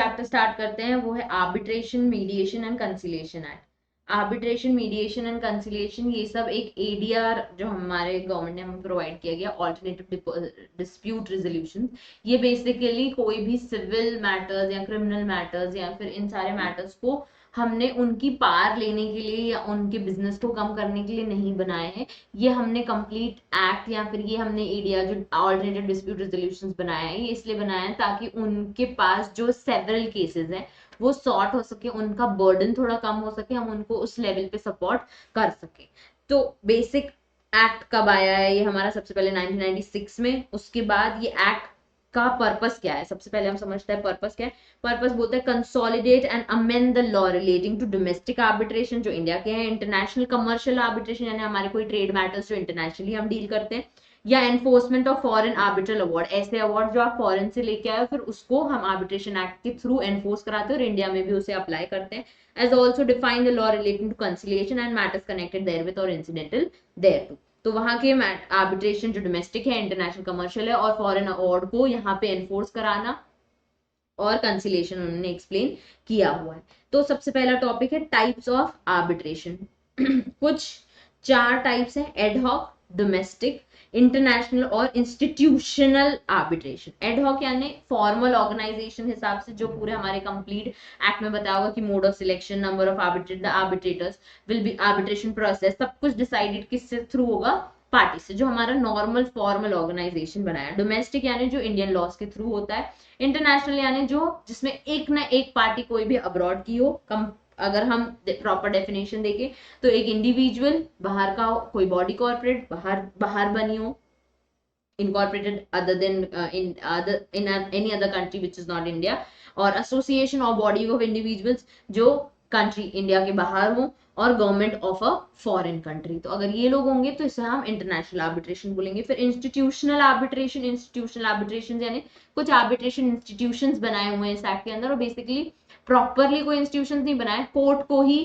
Chapter start करते हैं, वो है arbitration, mediation and conciliation act. Arbitration, mediation and conciliation, ये सब एक एडीआर जो हमारे गवर्नमेंट ने हमें प्रोवाइड किया गया, ऑल्टरनेटिव डिस्प्यूट रेजोल्यूशन। ये बेसिकली कोई भी सिविल मैटर्स या क्रिमिनल मैटर्स या फिर इन सारे मैटर्स को हमने उनकी पार लेने के लिए या उनके बिजनेस को कम करने के लिए नहीं बनाए हैं। ये हमने कंप्लीट एक्ट या फिर ये हमने एडीआर जो ऑल्टरनेटिव डिस्प्यूट रेजोल्यूशंस बनाया है, ये इसलिए बनाया है ताकि उनके पास जो सेवरल केसेस हैं वो सॉर्ट हो सके, उनका बर्डन थोड़ा कम हो सके, हम उनको उस लेवल पे सपोर्ट कर सके। तो बेसिक एक्ट कब आया है? ये हमारा सबसे पहले 1996 में। उसके बाद ये एक्ट का पर्पस क्या है? सबसे पहले हम समझते हैं पर्पस क्या है। पर्पस बोलते हैं consolidate and amend the law relating to domestic arbitration जो इंडिया के हैं, इंटरनेशनल कमर्शियल आर्बिट्रेशन यानी हमारे कोई ट्रेड मैटर्स जो इंटरनेशनली हम डील करते हैं, या enforcement of foreign arbitral award, ऐसे अवार्ड जो आप फॉरेन से लेके आए हो फिर उसको हम आर्बिट्रेशन एक्ट के थ्रू एनफोर्स कराते हैं और इंडिया में भी उसे अप्लाई करते हैं। As also define the law relating to conciliation and matters connected therewith और इncidental thereto। तो वहां के आर्बिट्रेशन जो डोमेस्टिक है, इंटरनेशनल कमर्शियल है और फॉरेन अवार्ड को यहाँ पे एनफोर्स कराना और कंसिलिएशन उन्होंने एक्सप्लेन किया हुआ है। तो सबसे पहला टॉपिक है टाइप्स ऑफ आर्बिट्रेशन। कुछ 4 टाइप्स हैं, एडहॉक, डोमेस्टिक, इंटरनेशनल और इंस्टीट्यूशनल आर्बिट्रेशन। एडहॉक यानी फॉर्मल ऑर्गेनाइजेशन हिसाब से, जो पूरे हमारे कंप्लीट एक्ट में बताया होगा कि mode of selection, number of arbitrators will be, arbitration process, सब कुछ डिसाइडेड किससे थ्रू होगा? पार्टी से, जो हमारा नॉर्मल फॉर्मल ऑर्गेनाइजेशन बनाया। डोमेस्टिक यानी जो इंडियन लॉज के थ्रू होता है। इंटरनेशनल यानी जो जिसमें एक ना एक पार्टी कोई भी अब्रॉड की हो। अगर हम प्रॉपर डेफिनेशन देखें तो एक इंडिविजुअल बाहर का हो, कोई बॉडी कॉर्पोरेट बाहर बनी हो, incorporated other than in any other country which is not India, और association or body of individuals जो कंट्री इंडिया के बाहर हो और government of a foreign country. तो अगर ये लोग होंगे तो इसे हम इंटरनेशनल आर्बिट्रेशन बोलेंगे। फिर इंस्टीट्यूशनल आर्बिट्रेशन, इंस्टीट्यूशनल आर्बिट्रेशन यानी कुछ आर्बिट्रेशन इंस्टीट्यूशंस बनाए हुए हैं इस एक्ट के अंदर, और बेसिकली प्रॉपरली कोई इंस्टीट्यूशन नहीं बनाया, कोर्ट को ही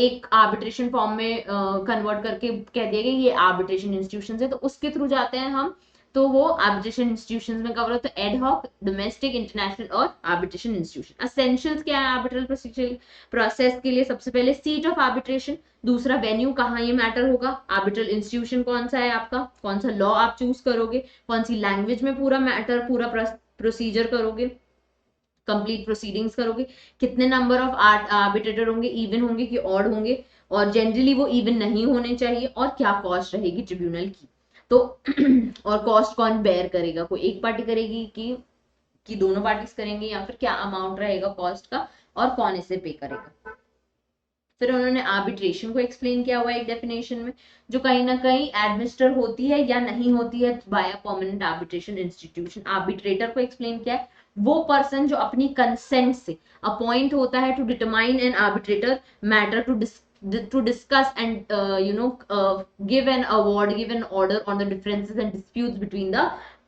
एक आर्बिट्रेशन फॉर्म में कन्वर्ट करके कह दिया गया ये आर्बिट्रेशन इंस्टीट्यूशन है, तो उसके थ्रू जाते हैं हम। तो वो आर्बिट्रेशन इंस्टीट्यूशंस में कवर होता है, एडहॉक, डोमेस्टिक, इंटरनेशनल और आर्बिट्रेशन इंस्टीट्यूशन। एसेंशियल्स क्या है आर्बिट्रल प्रोसेस के लिए? सबसे पहले सीट ऑफ आर्बिट्रेशन, दूसरा वेन्यू कहाँ ये मैटर होगा, आर्बिट्रल इंस्टीट्यूशन कौन सा है आपका, कौन सा लॉ आप चूज करोगे, कौन सी लैंग्वेज में पूरा मैटर पूरा प्रोसीजर करोगे, कंप्लीट प्रोसीडिंग्स करोगे, कितने नंबर ऑफ आर्बिट्रेटर होंगे, इवन होंगे कि ऑड होंगे, और जनरली वो इवन नहीं होने चाहिए, और क्या कॉस्ट रहेगी ट्रिब्यूनल की। तो और कॉस्ट कौन बेयर करेगा, कोई एक पार्टी करेगी कि दोनों पार्टीज करेंगे, या फिर क्या अमाउंट रहेगा कॉस्ट का और कौन इसे पे करेगा। फिर उन्होंने आर्बिट्रेशन को एक्सप्लेन किया हुआ है एक डेफिनेशन में, जो कहीं ना कहीं एडमिनिस्टर होती है या नहीं होती है by permanent arbitration institution. Arbitrator को एक्सप्लेन किया है वो पर्सन जो अपनी कंसेंट से अपॉइंट होता है to determine an arbitrator matter to discuss and give an award, give an order on the differences and disputes between the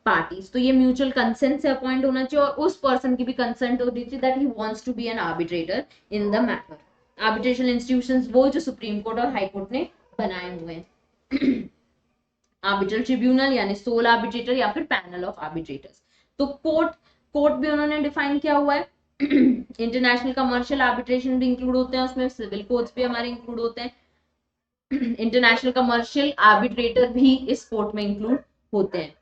parties। तो ये म्यूचुअल कंसेंट से अपॉइंट होना चाहिए और उस पर्सन की भी कंसेंट होनी चाहिए that he wants to be an arbitrator in the matter। Arbitration institutions वो जो सुप्रीम कोर्ट और हाई कोर्ट ने बनाए हुए हैं। आर्बिट्रल ट्रिब्यूनल यानी सोल आर्बिट्रेटर या फिर पैनल ऑफ आर्बिट्रेटर्स। तो कोर्ट भी उन्होंने डिफाइन किया हुआ है। इंटरनेशनल कमर्शियल आर्बिट्रेशन भी इंक्लूड होते हैं उसमें, सिविल कोर्ट्स भी हमारे इंक्लूड होते हैं। इंटरनेशनल कमर्शियल आर्बिट्रेटर भी इस कोर्ट में इंक्लूड होते हैं।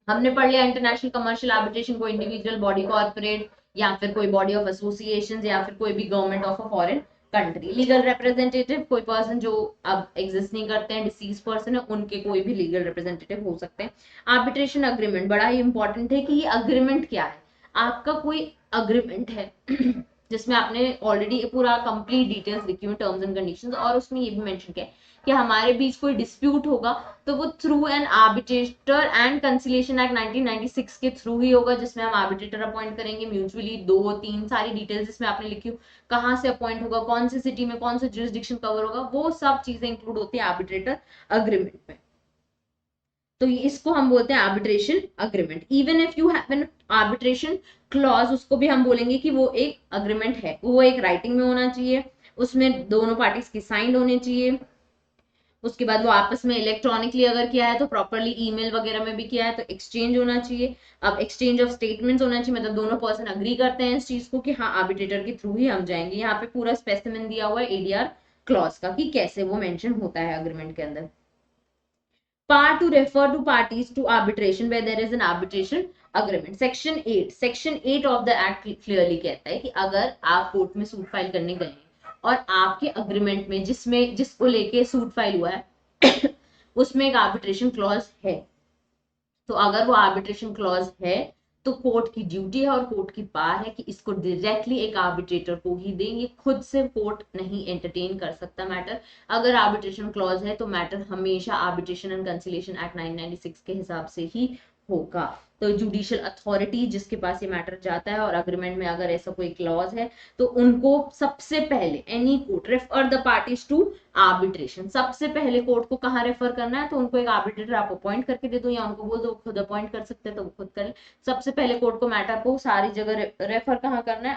हमने पढ़ लिया इंटरनेशनल कमर्शियल आर्बिट्रेशन को इंडिविजुअल, बॉडी कॉर्पोरेट या फिर कोई बॉडी ऑफ एसोसिएशन या फिर कोई भी government of a foreign country. Legal representative कोई पर्सन जो अब एग्जिस्ट नहीं करते हैं, डिसीज पर्सन है, उनके कोई भी लीगल रिप्रेजेंटेटिव हो सकते हैं। आर्बिट्रेशन अग्रीमेंट बड़ा ही इंपॉर्टेंट है कि ये अग्रीमेंट क्या है। आपका कोई अग्रीमेंट है जिसमें आपने ऑलरेडी पूरा कंप्लीट डिटेल्स लिखी हुई, टर्म्स एंड कंडीशंस, और उसमें ये भी मेंशन किया है कि हमारे बीच कोई डिस्प्यूट होगा तो वो through an arbitrator and conciliation act 1996 के थ्रू ही होगा, जिसमें हम आर्बिट्रेटर अपॉइंट करेंगे म्यूचुअली, 2-3 सारी डिटेल्स जिसमें आपने लिखी हो, कहाँ से अपॉइंट होगा, कौन सी सिटी में, कौन सा जुरिस्डिक्शन कवर होगा, वो सब चीजें इंक्लूड होती है आर्बिट्रेटर अग्रीमेंट में। तो इसको हम बोलते हैं arbitration agreement. Even if you have an arbitration clause, उसको भी हम बोलेंगे कि वो एक अग्रीमेंट है, वो एक राइटिंग में होना चाहिए, उसमें दोनों पार्टीज की साइन होने चाहिए, उसके बाद वो आपस में इलेक्ट्रॉनिकली अगर किया है तो प्रॉपरली ईमेल वगैरह में भी किया है तो एक्सचेंज होना चाहिए। अब एक्सचेंज ऑफ स्टेटमेंट्स होना चाहिए, मतलब दोनों पर्सन अग्री करते हैं इस चीज को कि हाँ आर्बिट्रेटर के थ्रू ही हम जाएंगे। यहाँ पे पूरा स्पेसिमेन दिया हुआ है एडीआर क्लॉज का कि कैसे वो मेंशन होता है अग्रीमेंट के अंदर। Part to refer to parties to arbitration where there is an arbitration agreement. Section 8 of the act clearly कहता है कि अगर आप कोर्ट में सूट फाइल करने गए और आपके अग्रीमेंट में जिसको लेके सूट फाइल हुआ है उसमें एक आर्बिट्रेशन क्लॉज है, तो अगर वो आर्बिट्रेशन क्लॉज है तो कोर्ट की ड्यूटी है और कोर्ट की पावर है कि इसको डायरेक्टली एक आर्बिट्रेटर को ही दें। ये खुद से कोर्ट नहीं एंटरटेन कर सकता मैटर। अगर आर्बिट्रेशन क्लॉज है तो मैटर हमेशा आर्बिट्रेशन एंड कंसिलिएशन एक्ट 1996 के हिसाब से ही होगा। तो जुडिशियल अथॉरिटी जिसके पास ये मैटर जाता है और अग्रीमेंट में अगर ऐसा कोई क्लॉज है तो उनको सबसे पहले any court refer the parties to arbitration. सबसे पहले कोर्ट को कहाँ रेफर करना है, तो उनको एक आर्बिट्रेटर आप अपॉइंट करके दे दो या उनको बोल दो खुद अपॉइंट कर सकते हैं तो वो खुद करें। सबसे पहले कोर्ट को मैटर को सारी जगह रेफर कहाँ करना है,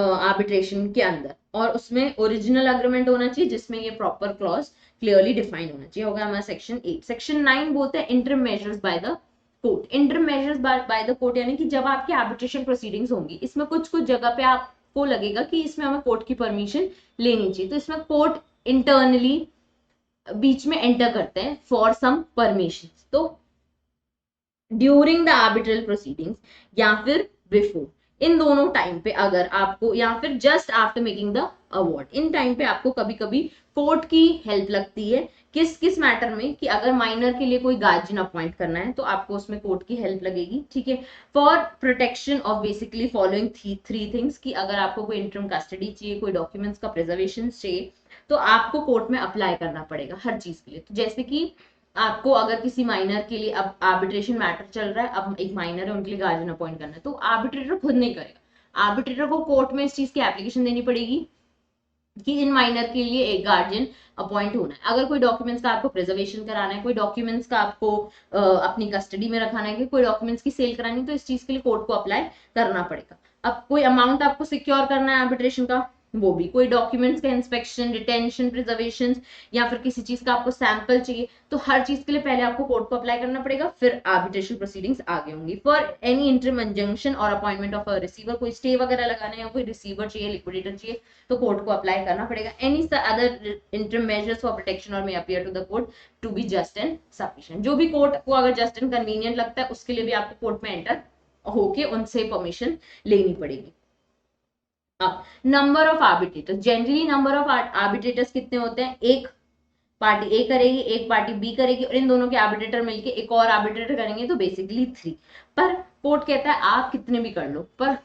आर्बिट्रेशन के अंदर, और उसमें ओरिजिनल अग्रीमेंट होना चाहिए जिसमें ये प्रॉपर क्लॉज क्लियरली डिफाइंड होना चाहिए। होगा हमारा सेक्शन 8। सेक्शन 9 बोलते हैं interim measures by the court. Interim measures by the court यानी कि जब आपकी आर्बिट्रेशन प्रोसीडिंग्स होंगी, इसमें कुछ कुछ जगह पे आपको लगेगा कि इसमें हमें कोर्ट की परमिशन लेनी चाहिए, तो इसमें कोर्ट इंटरनली बीच में एंटर करते हैं फॉर सम परमिशन। तो ड्यूरिंग द आर्बिट्रल प्रोसीडिंग्स या फिर बिफोर, इन दोनों टाइम पे अगर आपको, या फिर just after making the award, in time पे आपको कभी कभी कोर्ट की हेल्प लगती है। किस किस मैटर में, कि अगर माइनर के लिए कोई गार्जियन अपॉइंट करना है तो आपको उसमें कोर्ट की हेल्प लगेगी, ठीक है। For protection of basically following three things, कि अगर आपको कोई इंटरम कस्टडी चाहिए, कोई डॉक्यूमेंट्स का प्रिजर्वेशन चाहिए, तो आपको कोर्ट में अप्लाई करना पड़ेगा हर चीज के लिए। तो जैसे कि आपको अगर किसी माइनर के लिए, अब आर्बिट्रेशन मैटर चल रहा है, अब एक माइनर है उनके लिए गार्जियन अपॉइंट करना है, तो आर्बिट्रेटर खुद नहीं करेगा, आर्बिट्रेटर को कोर्ट में इस चीज की एप्लीकेशन देनी पड़ेगी कि इन माइनर के लिए एक गार्जियन अपॉइंट होना है। अगर कोई डॉक्यूमेंट्स का आपको प्रिजर्वेशन कराना है, कोई डॉक्यूमेंट्स का आपको अपनी कस्टडी में रखाना है, कि कोई डॉक्यूमेंट्स की सेल करानी है, तो इस चीज के लिए कोर्ट को अप्लाई करना पड़ेगा। अब कोई अमाउंट आपको सिक्योर करना है आर्बिट्रेशन का, वो भी, कोई डॉक्यूमेंट्स का इंस्पेक्शन, डिटेंशन, प्रिजर्वेशन, या फिर किसी चीज का आपको सैंपल चाहिए, तो हर चीज के लिए पहले आपको कोर्ट को अप्लाई करना पड़ेगा, फिर आर्बिट्रेशन प्रोसीडिंग्स आगे होंगी। फॉर एनी इंटरम इंजंक्शन और अपॉइंटमेंट ऑफ अ रिसीवर, कोई स्टे वगैरह लगाना है या कोई रिसीवर चाहिए, लिक्विडेटर चाहिए, तो कोर्ट को अप्लाई करना पड़ेगा। Any other interim measures for protection और may appear to the court to be just and sufficient. जो भी कोर्ट को अगर जस्ट एंड कन्वीनियंट लगता है उसके लिए भी आपको कोर्ट में एंटर होके उनसे परमिशन लेनी पड़ेगी। अब number of arbitrators, generally number of arbitrators कितने होते हैं, एक पार्टी ए करेगी, एक पार्टी बी करेगी, और इन दोनों के आर्बिट्रेटर मिलके एक और आर्बिट्रेटर करेंगे, तो बेसिकली 3। पर कोर्ट कहता है आप कितने भी कर लो, पर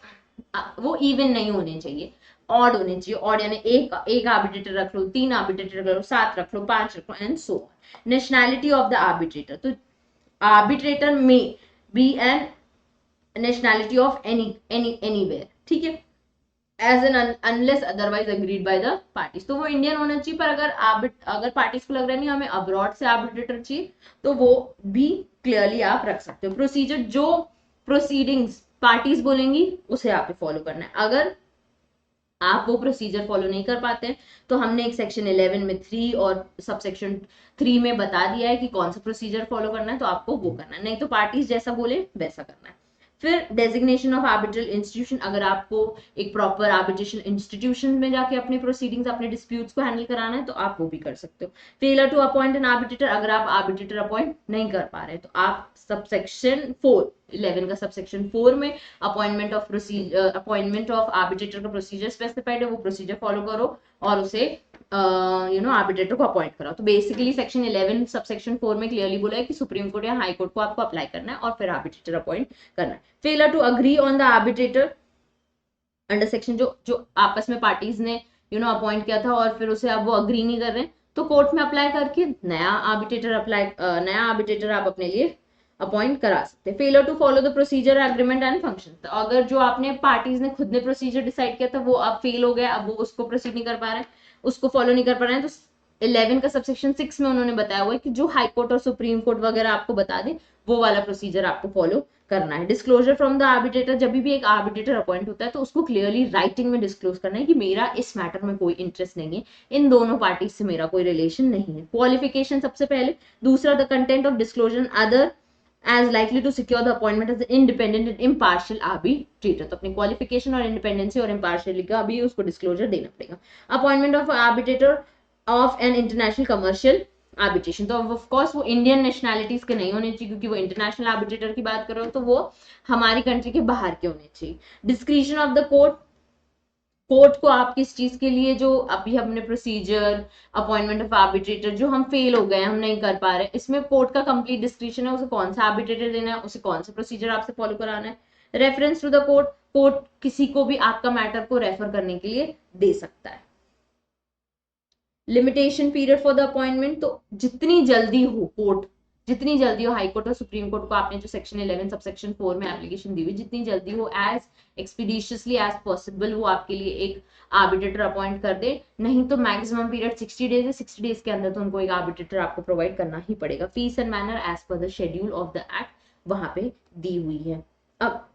वो इवन नहीं होने चाहिए, ऑड होने चाहिए। ऑड यानी एक आर्बिट्रेटर रख लो, 3 आर्बिट्रेटर रख लो, 7 रख लो, 5 रख लो, and so on. Nationality of the arbitrator, तो आर्बिट्रेटर में be an nationality of anywhere, ठीक है, as an unless otherwise agreed by the parties. तो वो इंडियन होना चाहिए, पर अगर पार्टीज को लग रहा है नहीं हमें अब्रॉड से आर्बिट्रेटर चाहिए, तो वो भी क्लियरली आप रख सकते हो। प्रोसीजर, जो प्रोसीडिंग्स पार्टीज बोलेंगी उसे आप फॉलो करना है। अगर आप वो प्रोसीजर फॉलो नहीं कर पाते हैं तो हमने एक सेक्शन 11 में 3 और सब सेक्शन 3 में बता दिया है कि कौन सा प्रोसीजर फॉलो करना है, तो आपको वो करना है, नहीं तो पार्टीज जैसा बोले वैसा करना है। फिर डेजिग्नेशन ऑफ आर्बिट्रल इंस्टीट्यूशन, अगर आपको एक प्रॉपर आर्बिट्रेशन इंस्टीट्यूशन में जाके अपने प्रोसीडिंग्स, अपने डिस्प्यूट्स को हैंडल कराना है, तो आप वो भी कर सकते हो। Failure to appoint an arbitrator, अगर आप आर्बिट्रेटर अपॉइंट नहीं कर पा रहे तो आप सबसेक्शन 4 11 का सबसेक्शन 4 में अपॉइंटमेंट ऑफ आर्बिट्रेटर का प्रोसीजर स्पेसिफाइड है, वो प्रोसीजर फॉलो करो और उसे आर्बिट्रेटर को अपॉइंट कराओ। तो बेसिकली सेक्शन 11 सबसेक्शन 4 में क्लियरली बोला है कि सुप्रीम कोर्ट या हाई कोर्ट को आपको अप्लाई करना है और फिर आर्बिट्रेटर अपॉइंट करना है। Failure to agree on the arbitrator under section, जो आपस में पार्टीज ने अपॉइंट किया था और फिर उसे अब वो अग्री नहीं कर रहे हैं, तो कोर्ट में अप्लाई करके नया आर्बिट्रेटर आप अपने लिए अपॉइंट करा सकते हैं। Failure to follow the procedure agreement and function, तो अगर जो आपने पार्टीज ने खुद ने प्रोसीजर डिसाइड किया था वो अब फेल हो गया, अब वो उसको प्रोसीड नहीं कर पा रहे हैं, उसको फॉलो नहीं कर पा रहे हैं, तो 11 का सबसेक्शन 6 में उन्होंने बताया हुआ है कि जो हाई कोर्ट और सुप्रीम कोर्ट वगैरह आपको बता दे वो वाला प्रोसीजर आपको फॉलो करना है। डिस्क्लोजर फ्रॉम द आर्बिट्रेटर, जब भी एक आर्बिट्रेटर अपॉइंट होता है तो उसको क्लियरली राइटिंग में डिस्क्लोज करना है कि मेरा इस मैटर में कोई इंटरेस्ट नहीं है, इन दोनों पार्टीज से मेरा कोई रिलेशन नहीं है। क्वालिफिकेशन सबसे पहले। दूसरा, the content of disclosure other as likely to secure the appointment as an independent and impartial arbitrator। तो अपनी क्वालिफिकेशन और इंडिपेंडेंसी और इम्पार्शियलिटी का भी उसको डिस्क्लोजर देना पड़ेगा। Appointment of arbitrator of an international commercial arbitration, तो ऑफ कोर्स वो इंडियन नेशनैलिटीज के नहीं होने चाहिए, क्योंकि वो इंटरनेशनल आर्बिट्रेटर की बात कर रहे हो तो वो हमारी कंट्री के बाहर के होने चाहिए। Discretion of the court, court को आप किस चीज के लिए, जो अभी हमने प्रोसीजर अपॉइंटमेंट ऑफ आर्बिट्रेटर जो हम फेल हो गए, हम नहीं कर पा रहे, इसमें कोर्ट का कंप्लीट डिस्क्रिप्शन है, उसे कौन सा आर्बिट्रेटर देना है, उसे कौन सा प्रोसीजर आपसे फॉलो कराना है। Reference to the court, court किसी को भी आपका मैटर को रेफर करने के लिए दे सकता है। Limitation period for the appointment, तो जितनी जल्दी हो कोर्ट, जितनी जल्दी हो, हाई कोर्ट और सुप्रीम कोर्ट को आपने जो सेक्शन 11 सब सेक्शन 4 में एप्लीकेशन दी हुई, जितनी जल्दी हो, एज एक्सपीडिशियसली एज पॉसिबल वो आपके लिए एक आर्बिट्रेटर अपॉइंट कर दे। नहीं तो मैक्सिमम पीरियड 60 डेज है, 60 डेज के अंदर तो उनको एक आर्बिट्रेटर आपको प्रोवाइड करना ही पड़ेगा। Fees and manner as per the schedule of the act वहां पे दी हुई है। अब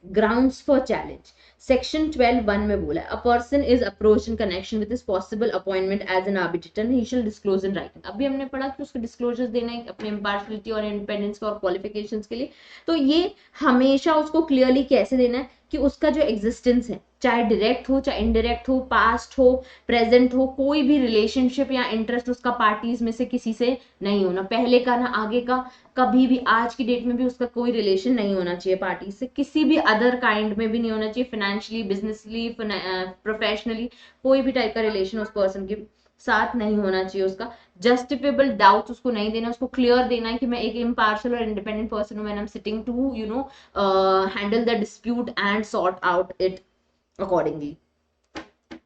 ग्राउंड्स फॉर चैलेंज, सेक्शन 12(1) में बोला है, a person is approached in connection with his possible appointment as an arbitrator, he shall disclose in writing. अभी हमने पढ़ा कि उसको डिस्क्लोजर्स देना है अपने इम्पार्शियलिटी और इंडिपेंडेंस और क्वालिफिकेशंस के लिए। तो ये हमेशा उसको क्लियरली कैसे देना है कि उसका जो एग्जिस्टेंस है, चाहे डायरेक्ट हो चाहे इनडायरेक्ट हो, पास्ट हो प्रेजेंट हो, कोई भी रिलेशनशिप या इंटरेस्ट उसका पार्टीज में से किसी से नहीं होना, पहले का ना आगे का, कभी भी आज की डेट में भी उसका कोई रिलेशन नहीं होना चाहिए पार्टी से, किसी भी अदर काइंड में भी नहीं होना चाहिए, फाइनेंशियली, बिजनेसली, प्रोफेशनली, कोई भी टाइप का रिलेशन उस पर्सन के साथ नहीं होना चाहिए उसका। जस्टिफिएबल डाउट्स उसको नहीं देना, उसको क्लियर देना है कि मैं एक इम्पार्शियल और इंडिपेंडेंट पर्सन हूं, when I am sitting to handle the dispute and sort out it accordingly,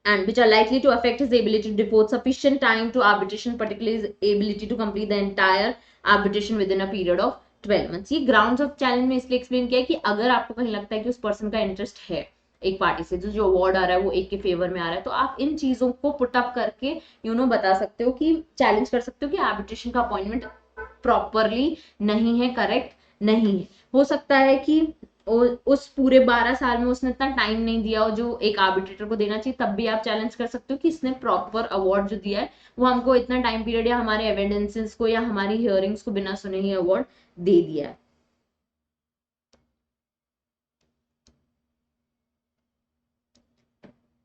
and which are likely to affect his ability to devote sufficient time to arbitration, particularly his ability to complete the entire arbitration within a period of 12 months। ये grounds of challenge में इसलिए explain किया है कि अगर आपको कहीं लगता है कि उस पर्सन का इंटरेस्ट है एक पार्टी से, जो अवार्ड आ रहा है वो एक के फेवर में आ रहा है, तो आप इन चीजों को पुट अप करके बता सकते हो कि चैलेंज कर सकते हो कि आर्बिट्रेशन का अपॉइंटमेंट प्रॉपरली नहीं है, करेक्ट नहीं है। हो सकता है कि उस पूरे 12 साल में उसने इतना टाइम नहीं दिया और जो एक आर्बिट्रेटर को देना चाहिए, तब भी आप चैलेंज कर सकते हो कि इसने प्रॉपर अवार्ड जो दिया है वो हमको इतना टाइम पीरियड या हमारे एविडेंसेस को या हमारी हियरिंग्स को बिना सुने ही अवार्ड दे दिया है।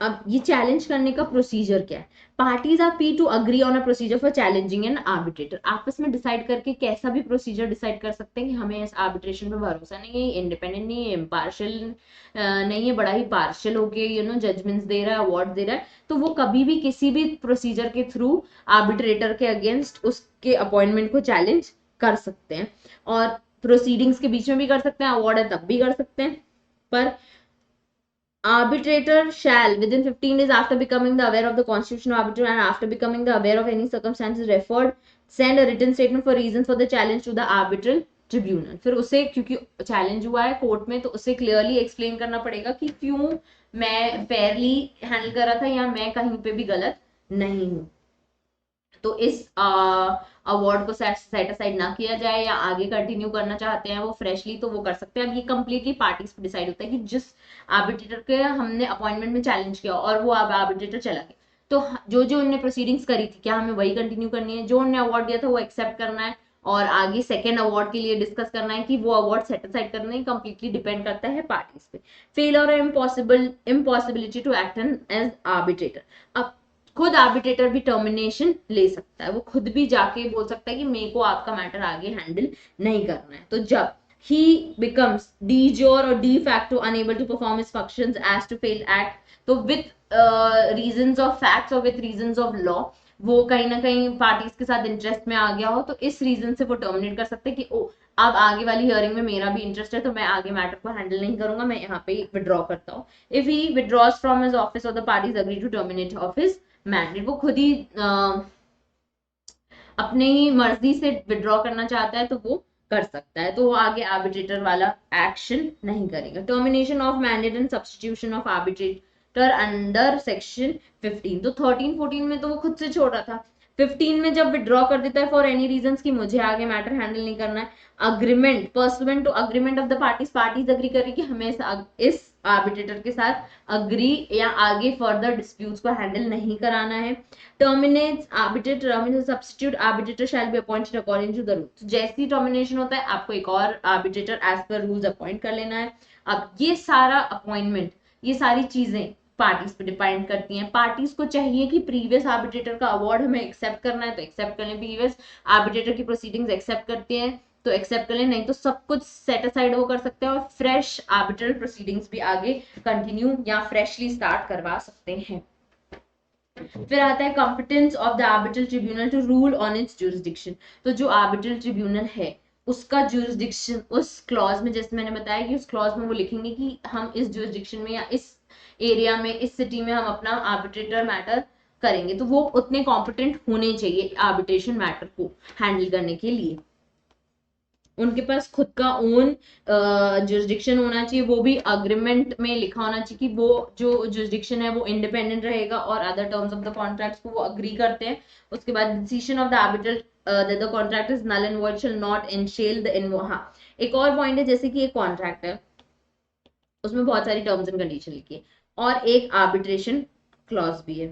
अब ये चैलेंज करने का प्रोसीजर क्या है? Parties are free to agree on a procedure for challenging an arbitrator. आपस में डिसाइड करके कैसा भी प्रोसीजर डिसाइड कर सकते हैं कि हमें इस आर्बिट्रेशन पे भरोसा नहीं है, इंडिपेंडेंट नहीं है, इम्पार्शियल नहीं है, बड़ा ही पार्शियल होके जजमेंट्स दे रहा है, अवार्ड दे रहा है, तो वो कभी भी किसी भी प्रोसीजर के थ्रू आर्बिट्रेटर के अगेंस्ट उसके अपॉइंटमेंट को चैलेंज कर सकते हैं, और प्रोसीडिंग्स के बीच में भी कर सकते हैं, अवार्ड है तब भी कर सकते हैं। पर arbitrator shall within 15 days after becoming the aware of the constitution of arbitrator and after becoming the aware of any circumstances referred send a written statement for reasons for the challenge to the arbitral tribunal। फिर उसे, क्योंकि challenge हुआ है court में, तो उसे clearly explain करना पड़ेगा कि क्यों मैं फेयरली हैंडल कर रहा था या मैं कहीं पे भी गलत नहीं हूँ। तो इस अवार्ड को सेट असाइड ना किया जाए या आगे कंटिन्यू करना चाहते हैं वो फ्रेशली, तो वो कर सकते हैं। अब ये कंप्लीटली पार्टीज पे डिसाइड होता है कि जिस आर्बिट्रेटर के हमने अपॉइंटमेंट में चैलेंज किया और वो अब आर्बिट्रेटर चला गया, तो जो उन्होंने प्रोसीडिंग्स करी थी क्या हमें वही कंटिन्यू करनी है, जो उन्होंने अवार्ड दिया था वो एक्सेप्ट करना है और आगे सेकेंड अवार्ड के लिए डिस्कस करना है कि वो अवार्ड सेट असाइड करना है, कंप्लीटली डिपेंड करता है पार्टीज पे। फेलियर और impossibility to act as arbitrator, अब खुद आर्बिट्रेटर भी टर्मिनेशन ले सकता है, वो खुद भी जाके बोल सकता है कि मेरे को आपका मैटर आगे हैंडल नहीं करना है। तो जब he becomes de jure or de facto unable to perform his functions as to fail act, तो with reasons of facts और with reasons of law वो कहीं ना कहीं पार्टीज के साथ इंटरेस्ट में आ गया हो, तो इस रीजन से वो टर्मिनेट कर सकते हैं कि ओ अब आगे वाली हियरिंग में मेरा भी इंटरेस्ट है, तो मैं आगे मैटर को हैंडल नहीं करूंगा, मैं यहाँ पे विड्रॉ करता हूँ। If he withdraws from his office और the parties agree to terminate of his mandate, वो खुद ही अपने ही मर्जी से विड्रॉ करना चाहता है तो वो कर सकता है, तो वो आगे आर्बिट्रेटर वाला एक्शन नहीं करेगा। Termination of mandate and substitution of arbitrator under section 15, तो 13-14 में तो वो खुद से छोड़ रहा था, 15 में जब विड्रॉ कर देता है फॉर एनी रीजंस कि मुझे आगे मैटर हैंडल नहीं करना है, agreement pursuant to agreement of the parties agree करें कि हमें इस आर्बिट्रेटर के साथ अग्री या आगे फर्दर डिस्प्यूट्स को हैंडल नहीं कराना है। Terminates arbitrator, substitute arbitrator shall be appointed according to the rule. जैसे ही टर्मिनेशन होता है आपको एक और arbitrator as per rules appoint कर लेना है। अब ये सारा अपॉइंटमेंट, ये सारी चीजें पार्टीज पे डिपेंड करती हैं। पार्टीज को चाहिए कि प्रीवियस आर्बिट्रेटर का अवार्ड हमें एक्सेप्ट करना है तो एक्सेप्ट कर लें, प्रीवियस आर्बिट्रेटर की प्रोसीडिंग्स एक्सेप्ट करते हैं तो एक्सेप्ट कर लें, नहीं तो सब कुछ सेट असाइड वो कर सकते हैं और फ्रेश आर्बिट्रल प्रोसीडिंग्स भी आगे कंटिन्यू या फ्रेशली स्टार्ट करवा सकते हैं। फिर आता है competence of the arbitral tribunal to rule on its jurisdiction. तो जो आर्बिट्रल ट्रिब्यूनल है उसका ज्यूरिसडिक्शन उस क्लॉज में, जैसे मैंने बताया कि उस क्लॉज में वो लिखेंगे कि हम इस ज्यूरिसडिक्शन में या इस एरिया में, इस सिटी में हम अपना आर्बिट्रेटर मैटर करेंगे, तो वो उतने कॉम्पिटेंट होने चाहिए आर्बिट्रेशन मैटर को हैंडल करने के लिए। उनके पास खुद का ओन जुरिस्डिक्शन होना चाहिए, वो भी अग्रीमेंट में लिखा होना चाहिए कि वो जो जुरिस्डिक्शन है वो इंडिपेंडेंट रहेगा और other terms of the contracts को वो अग्री करते हैं। उसके बाद decision of the arbitral that the contract is null and void shall not entail the हाँ एक और पॉइंट है, जैसे कि एक कॉन्ट्रैक्ट है उसमें बहुत सारी टर्म्स एंड कंडीशन लिखी है और एक आर्बिट्रेशन क्लॉज भी है,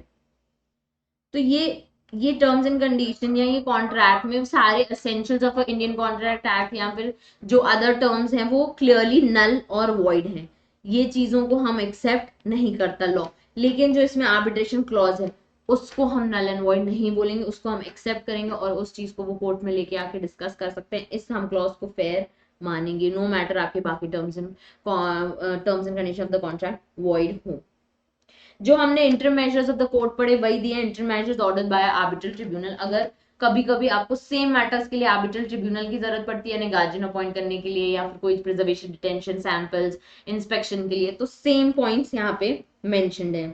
तो ये टर्म्स एंड कंडीशन या ये कॉन्ट्रैक्ट में सारे essentials of Indian contract act या फिर जो अदर टर्म्स हैं वो क्लियरली नल और वॉइड हैं, ये चीजों को हम एक्सेप्ट नहीं करता लॉ। लेकिन जो इसमें आर्बिट्रेशन क्लॉज है उसको हम नल एंड वॉइड नहीं बोलेंगे, उसको हम एक्सेप्ट करेंगे और उस चीज को वो कोर्ट में लेके आके डिस्कस कर सकते हैं। इस हम क्लॉज को फेयर मानेंगे नो मैटर आपके बाकी terms and condition of the contract void हो। जो हमने inter measures of the court पढ़े वही दिए, inter measures ordered bye arbitral tribunal. अगर कभी कभी आपको सेम मैटर्स के लिए आर्बिट्रल ट्रिब्यूनल की जरूरत पड़ती है, यानी गार्जियन अपॉइंट करने के लिए या फिर कोई प्रिजर्वेशन, डिटेंशन, सैंपल्स, इंस्पेक्शन के लिए, तो सेम पॉइंट्स यहाँ पे मेंशन्ड है।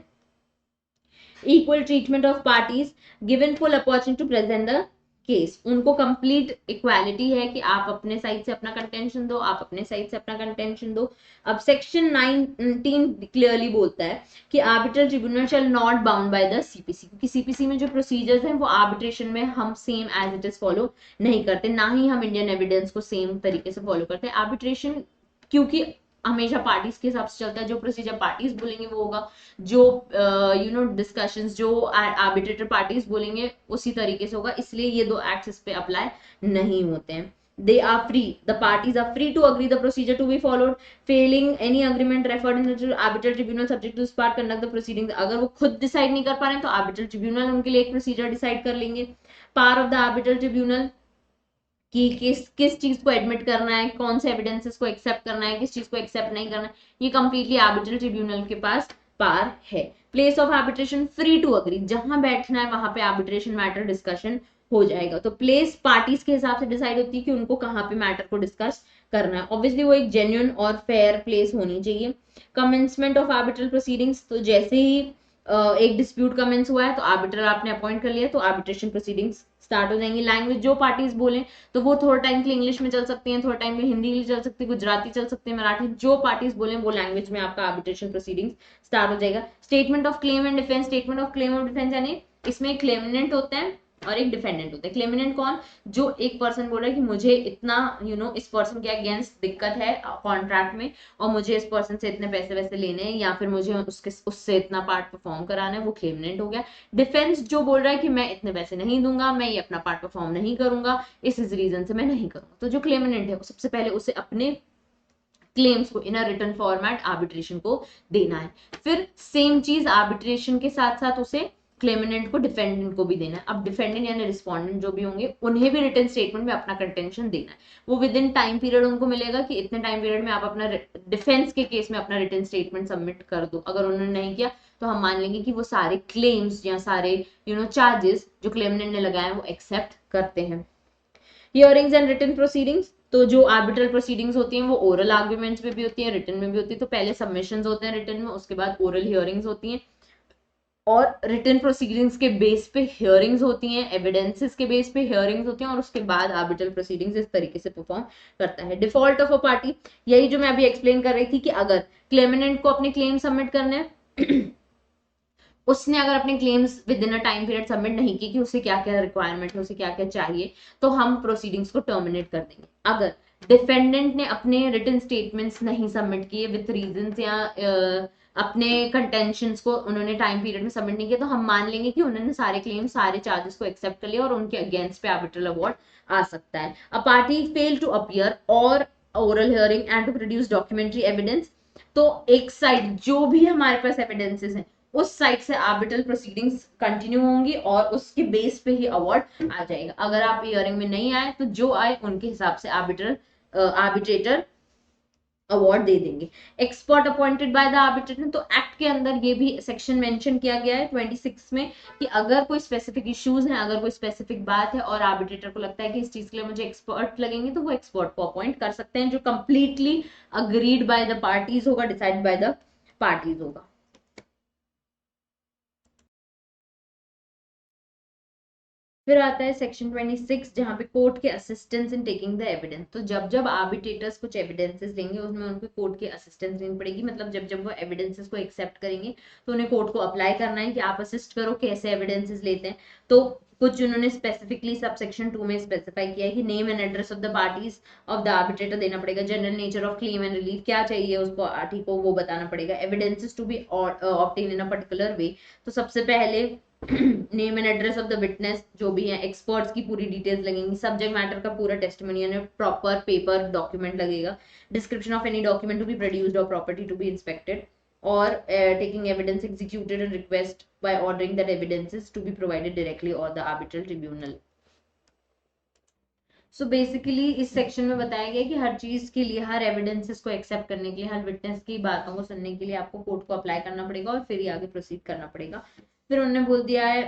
Equal treatment of parties given full opportunity to present the case, उनको कंप्लीट इक्वालिटी है कि आप अपने साइड से अपना कंटेंशन दो, आप अपने साइड से अपना कंटेंशन दो। अब सेक्शन 19 क्लियरली बोलता है कि arbitral tribunal shall not bound by the CPC, क्योंकि सीपीसी में जो प्रोसीजर्स हैं वो आर्बिट्रेशन में हम same as it is follow नहीं करते, ना ही हम इंडियन एविडेंस को सेम तरीके से फॉलो करते हैं। आर्बिट्रेशन क्योंकि हमेशा पार्टीज के हिसाब से चलता है, जो प्रोसीजर पार्टीज बोलेंगे वो होगा, जो डिस्कशंस जो आर्बिट्रेटर पार्टीज बोलेंगे उसी तरीके से होगा, इसलिए ये दो एक्ट्स इस पे अप्लाई नहीं होते हैं। They are free, the parties are free to agree the procedure to be followed, failing any agreement referred in the arbitral tribunal subject to this part conduct the proceedings। अगर वो खुद decide नहीं कर पा रहे हैं तो आर्बिट्रल ट्रिब्यूनल उनके लिए एक प्रोसीजर डिसाइड कर लेंगे। Power of the arbitral tribunal कि किस चीज को एडमिट करना है, कौन से एविडेंसेस को एक्सेप्ट करना है, किस चीज को एक्सेप्ट नहीं करना है, ये कंप्लीटली आर्बिट्रल ट्रिब्यूनल के पास पार है। Place of arbitration free to agree, जहां बैठना है वहां पे आर्बिट्रेशन मैटर डिस्कशन हो जाएगा। तो प्लेस पार्टीज के हिसाब से डिसाइड होती है कि उनको कहाँ पे मैटर को डिस्कस करना है। ऑब्वियसली वो एक जेन्युइन और फेयर प्लेस होनी चाहिए। कमेंसमेंट ऑफ आर्बिट्रल प्रोसीडिंग्स, तो जैसे ही एक डिस्प्यूट कमेंस हुआ है तो आर्बिट्रल आपने अपॉइंट कर लिया तो आर्बिट्रेशन प्रोसीडिंग्स स्टार्ट हो जाएंगी। लैंग्वेज जो पार्टीज बोले तो वो थोड़ा टाइम के लिए इंग्लिश में चल सकती हैं, थोड़ा टाइम के लिए हिंदी चल सकती है, गुजराती चल सकती है, मराठी, जो पार्टीज बोले वो लैंग्वेज में आपका आर्बिट्रेशन प्रोसीडिंग्स स्टार्ट हो जाएगा। Statement of claim and defence, statement of claim और डिफेंस यानी इसमें क्लेमिनेंट होता है और एक डिफेंडेंट होता है। क्लेमिनेंट कौन, जो एक पर्सन बोल रहा है कि मुझे इतना इस पर्सन के अगेंस्ट दिक्कत है कॉन्ट्रैक्ट में और मुझे इस पर्सन से इतने पैसे वैसे लेने हैं या फिर मुझे उससे इतना पार्ट परफॉर्म कराना है, वो क्लेमिनेंट हो गया। डिफेंस जो बोल रहा है कि मैं इतने पैसे नहीं दूंगा, मैं ये अपना पार्ट परफॉर्म नहीं करूंगा, इस रीजन से मैं नहीं करूंगा। तो जो क्लेमिनेंट है वो सबसे पहले उसे अपने क्लेम्स को इन अ रिटन फॉर्मेट आर्बिट्रेशन को देना है। फिर सेम चीज आर्बिट्रेशन के साथ साथ उसे क्लेमिनेंट को डिफेंडेंट को भी देना है। अब डिफेंडेंट यानी रिस्पोंडेंट जो भी होंगे उन्हें भी रिटन स्टेटमेंट में अपना कंटेंशन देना है। वो विद इन टाइम पीरियड उनको मिलेगा कि इतने टाइम पीरियड में आप अपना डिफेंस के केस में अपना रिटन स्टेटमेंट सबमिट कर दो। अगर उन्होंने नहीं किया तो हम मान लेंगे कि वो सारे क्लेम्स या सारे चार्जेस जो क्लेमिनेंट ने लगाए वो एक्सेप्ट करते हैं। हियरिंग्स एंड रिटन प्रोसीडिंग्स, तो जो आर्बिट्रल प्रोसीडिंग्स होती हैं वो ओरल आर्ग्यूमेंट्स में भी होती है, रिटन में भी होती है। तो पहले सबमिशंस होते हैं रिटन में, उसके बाद ओरल हियरिंग्स होती हैं और रिटन प्रोसीडिंग्स के बेस पे हियरिंग्स होती हैं, एविडेंसेस के बेस पे हियरिंग्स होती हैं और उसके बाद आर्बिट्रल प्रोसीडिंग्स इस तरीके से परफॉर्म करता है। डिफॉल्ट ऑफ अ पार्टी, यही जो मैं अभी एक्सप्लेन कर रही थी कि अगर क्लेमिनेंट को अपने क्लेम सबमिट करने हैं उसने अगर अपने claims with in a time period submit नहीं की कि उसे क्या क्या रिक्वायरमेंट है, उसे क्या क्या चाहिए, तो हम प्रोसीडिंग्स को टर्मिनेट कर देंगे। अगर डिफेंडेंट ने अपने रिटन स्टेटमेंट्स नहीं सबमिट किए विद रीजंस या अपने कंटेंशंस को उन्होंने टाइम पीरियड में सबमिट नहीं किया, तो हम मान लेंगे कि उन्होंने सारे क्लेम सारे चार्जेस को एक्सेप्ट कर लिया और उनके अगेंस्ट पे आर्बिट्रल अवार्ड आ सकता है। A party fail to appear और oral hearing and to produce documentary evidence, तो एक साइड जो भी हमारे पास एविडेंसेस हैं उस साइड से आर्बिट्रल प्रोसीडिंग्स कंटिन्यू होंगी और उसके बेस पे ही अवार्ड आ जाएगा। अगर आप हियरिंग में नहीं आए तो जो आए उनके हिसाब से आर्बिट्रेटर अवार्ड दे देंगे। Expert appointed by the arbitrator, तो एक्ट के अंदर ये भी सेक्शन मेंशन किया गया है 26 में कि अगर कोई स्पेसिफिक इश्यूज हैं, अगर कोई स्पेसिफिक बात है और आर्बिट्रेटर को लगता है कि इस चीज के लिए मुझे एक्सपर्ट लगेंगे, तो वो एक्सपर्ट को अपॉइंट कर सकते हैं जो completely agreed by the parties होगा, डिसाइड बाय द पार्टीज होगा। फिर आता है सेक्शन 26 जहां पे कोर्ट के assistance in taking the evidence. तो जब जब आर्बिट्रेटर्स कुछ एविडेंसेस लेंगे उसमें उनको कोर्ट के असिस्टेंस लेनी पड़ेगी, मतलब जब जब वो एविडेंसेस को एक्सेप्ट करेंगे तो उन्हें कोर्ट को अप्लाई करना है कि आप असिस्ट करो, कैसे एविडेंसेस लेते हैं। तो कुछ उन्होंने स्पेसिफिकली सब सेक्शन 2 में स्पेसिफाई किया है कि name and address of the parties of the arbitrator देना पड़ेगा, general nature of claim and relief क्या चाहिए उसको पार्टी को वो बताना पड़ेगा, evidences to be obtain in a particular way. तो सबसे पहले name and address of the witness जो भी है, एक्सपर्ट्स की पूरी डिटेल्स लगेंगी, सब्जेक्ट मैटर का पूरा टेस्टिमोनियल प्रॉपर पेपर डॉक्यूमेंट लगेगा, description of any document to be produced और प्रॉपर्टी टू बी इंस्पेक्टेड, और taking evidence executed and request by ordering that evidences to be provided directly और the arbitral tribunal. So basically इस section में बताया गया कि हर चीज के लिए, हर एविडेंसेस को एक्सेप्ट करने के लिए, हर विटनेस की बातों को सुनने के लिए आपको कोर्ट को अप्लाई करना पड़ेगा और फिर ही आगे प्रोसीड करना पड़ेगा। फिर उन्होंने बोल दिया है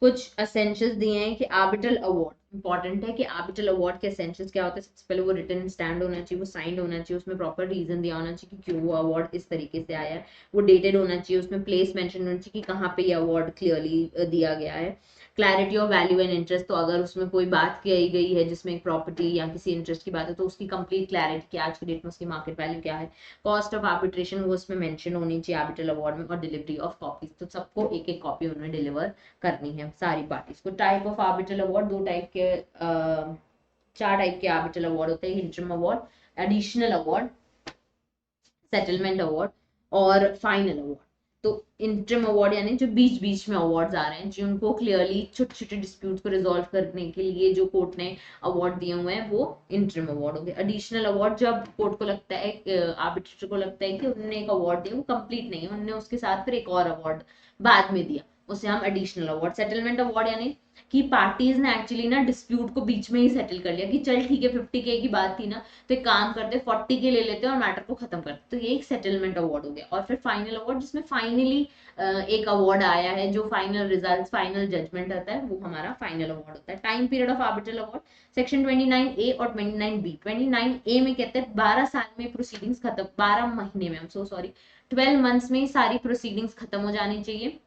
कुछ असेंशियल्स दिए हैं कि आर्बिट्रल अवार्ड इंपॉर्टेंट है कि आर्बिट्रल अवार्ड के असेंशियल्स क्या होते हैं। सबसे पहले वो रिटन स्टैंड होना चाहिए, वो साइंड होना चाहिए, उसमें प्रॉपर रीजन दिया होना चाहिए कि क्यों वो अवार्ड इस तरीके से आया है, वो डेटेड होना चाहिए, उसमें प्लेस मेंशन होना चाहिए कि कहाँ पे ये अवार्ड क्लियरली दिया गया है, clarity of value and interest, तो अगर उसमें कोई बात की गई है जिसमें एक प्रॉपर्टी या किसी इंटरेस्ट की बात है तो उसकी कंप्लीट क्लैरिटी कि आज की डेट में उसकी मार्केट वैल्यू क्या है, कॉस्ट ऑफ आर्बिट्रेशन वो उसमें मेंशन होनी चाहिए आर्बिट्रल अवार्ड में, और डिलीवरी ऑफ कॉपीज, तो सबको एक एक कॉपी उन्होंने डिलीवर करनी है सारी पार्टीज को। टाइप ऑफ आर्बिट्रल अवार्ड दो टाइप के, चार टाइप के आर्बिट्रल अवार्ड होते हैं, interim award, additional award, settlement award और फाइनल अवार्ड। तो इंटरिम अवार्ड यानी जो बीच बीच में अवार्ड्स आ रहे हैं जिनको क्लियरली छोटे छोटे डिस्प्यूट्स को रिजॉल्व करने के लिए जो कोर्ट ने अवार्ड दिए हुए हैं वो इंटरिम अवार्ड हो गए। एडिशनल अवार्ड जब कोर्ट को लगता है, आर्बिट्रेटर को लगता है कि उन्होंने एक अवार्ड दिया वो कंप्लीट नहीं है, उन्होंने उसके साथ फिर एक और अवार्ड बाद में दिया, उसे हम एडिशनल अवार्ड। सेटलमेंट अवार्ड यानी कि पार्टीज ने एक्चुअली ना डिस्प्यूट को बीच में ही सेटल कर लिया कि चल ठीक है 50K की बात थी ना, तो एक काम करते 40K ले लेते हैं और मैटर को खत्म करते, तो ये एक सेटलमेंट अवार्ड हो गया। और फिर फाइनल अवार्ड जिसमें फाइनली एक अवार्ड आया है, जो फाइनल रिजल्ट फाइनल जजमेंट आता है वो हमारा फाइनल अवार्ड होता है। Time period of arbitral award section 29A और 29B। 29A में कहते हैं 12 साल में प्रोसीडिंग्स खत्म, 12 महीने में, सो सॉरी 12 मंथ्स में सारी प्रोसीडिंग्स खत्म हो जानी चाहिए,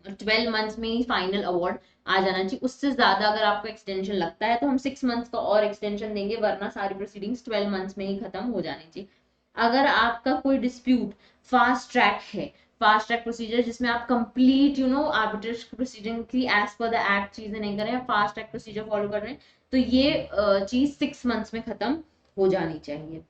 12 मंथ्स में ही फाइनल अवार्ड आ जाना चाहिए। उससे ज्यादा अगर आपको एक्सटेंशन लगता है तो हम 6 मंथ्स का और एक्सटेंशन देंगे, वरना सारी प्रोसीडिंग्स 12 मंथ्स में ही खत्म हो जानी चाहिए। अगर आपका कोई डिस्प्यूट फास्ट ट्रैक है, फास्ट ट्रैक प्रोसीजर जिसमें आप कंप्लीट आर्बिट्रेशन प्रोसीडिंग की एज पर द एक्ट चीजें नहीं कर रहे हैं, फास्ट ट्रैक प्रोसीजर फॉलो कर रहे हैं, तो ये चीज 6 मंथ्स में खत्म हो जानी चाहिए।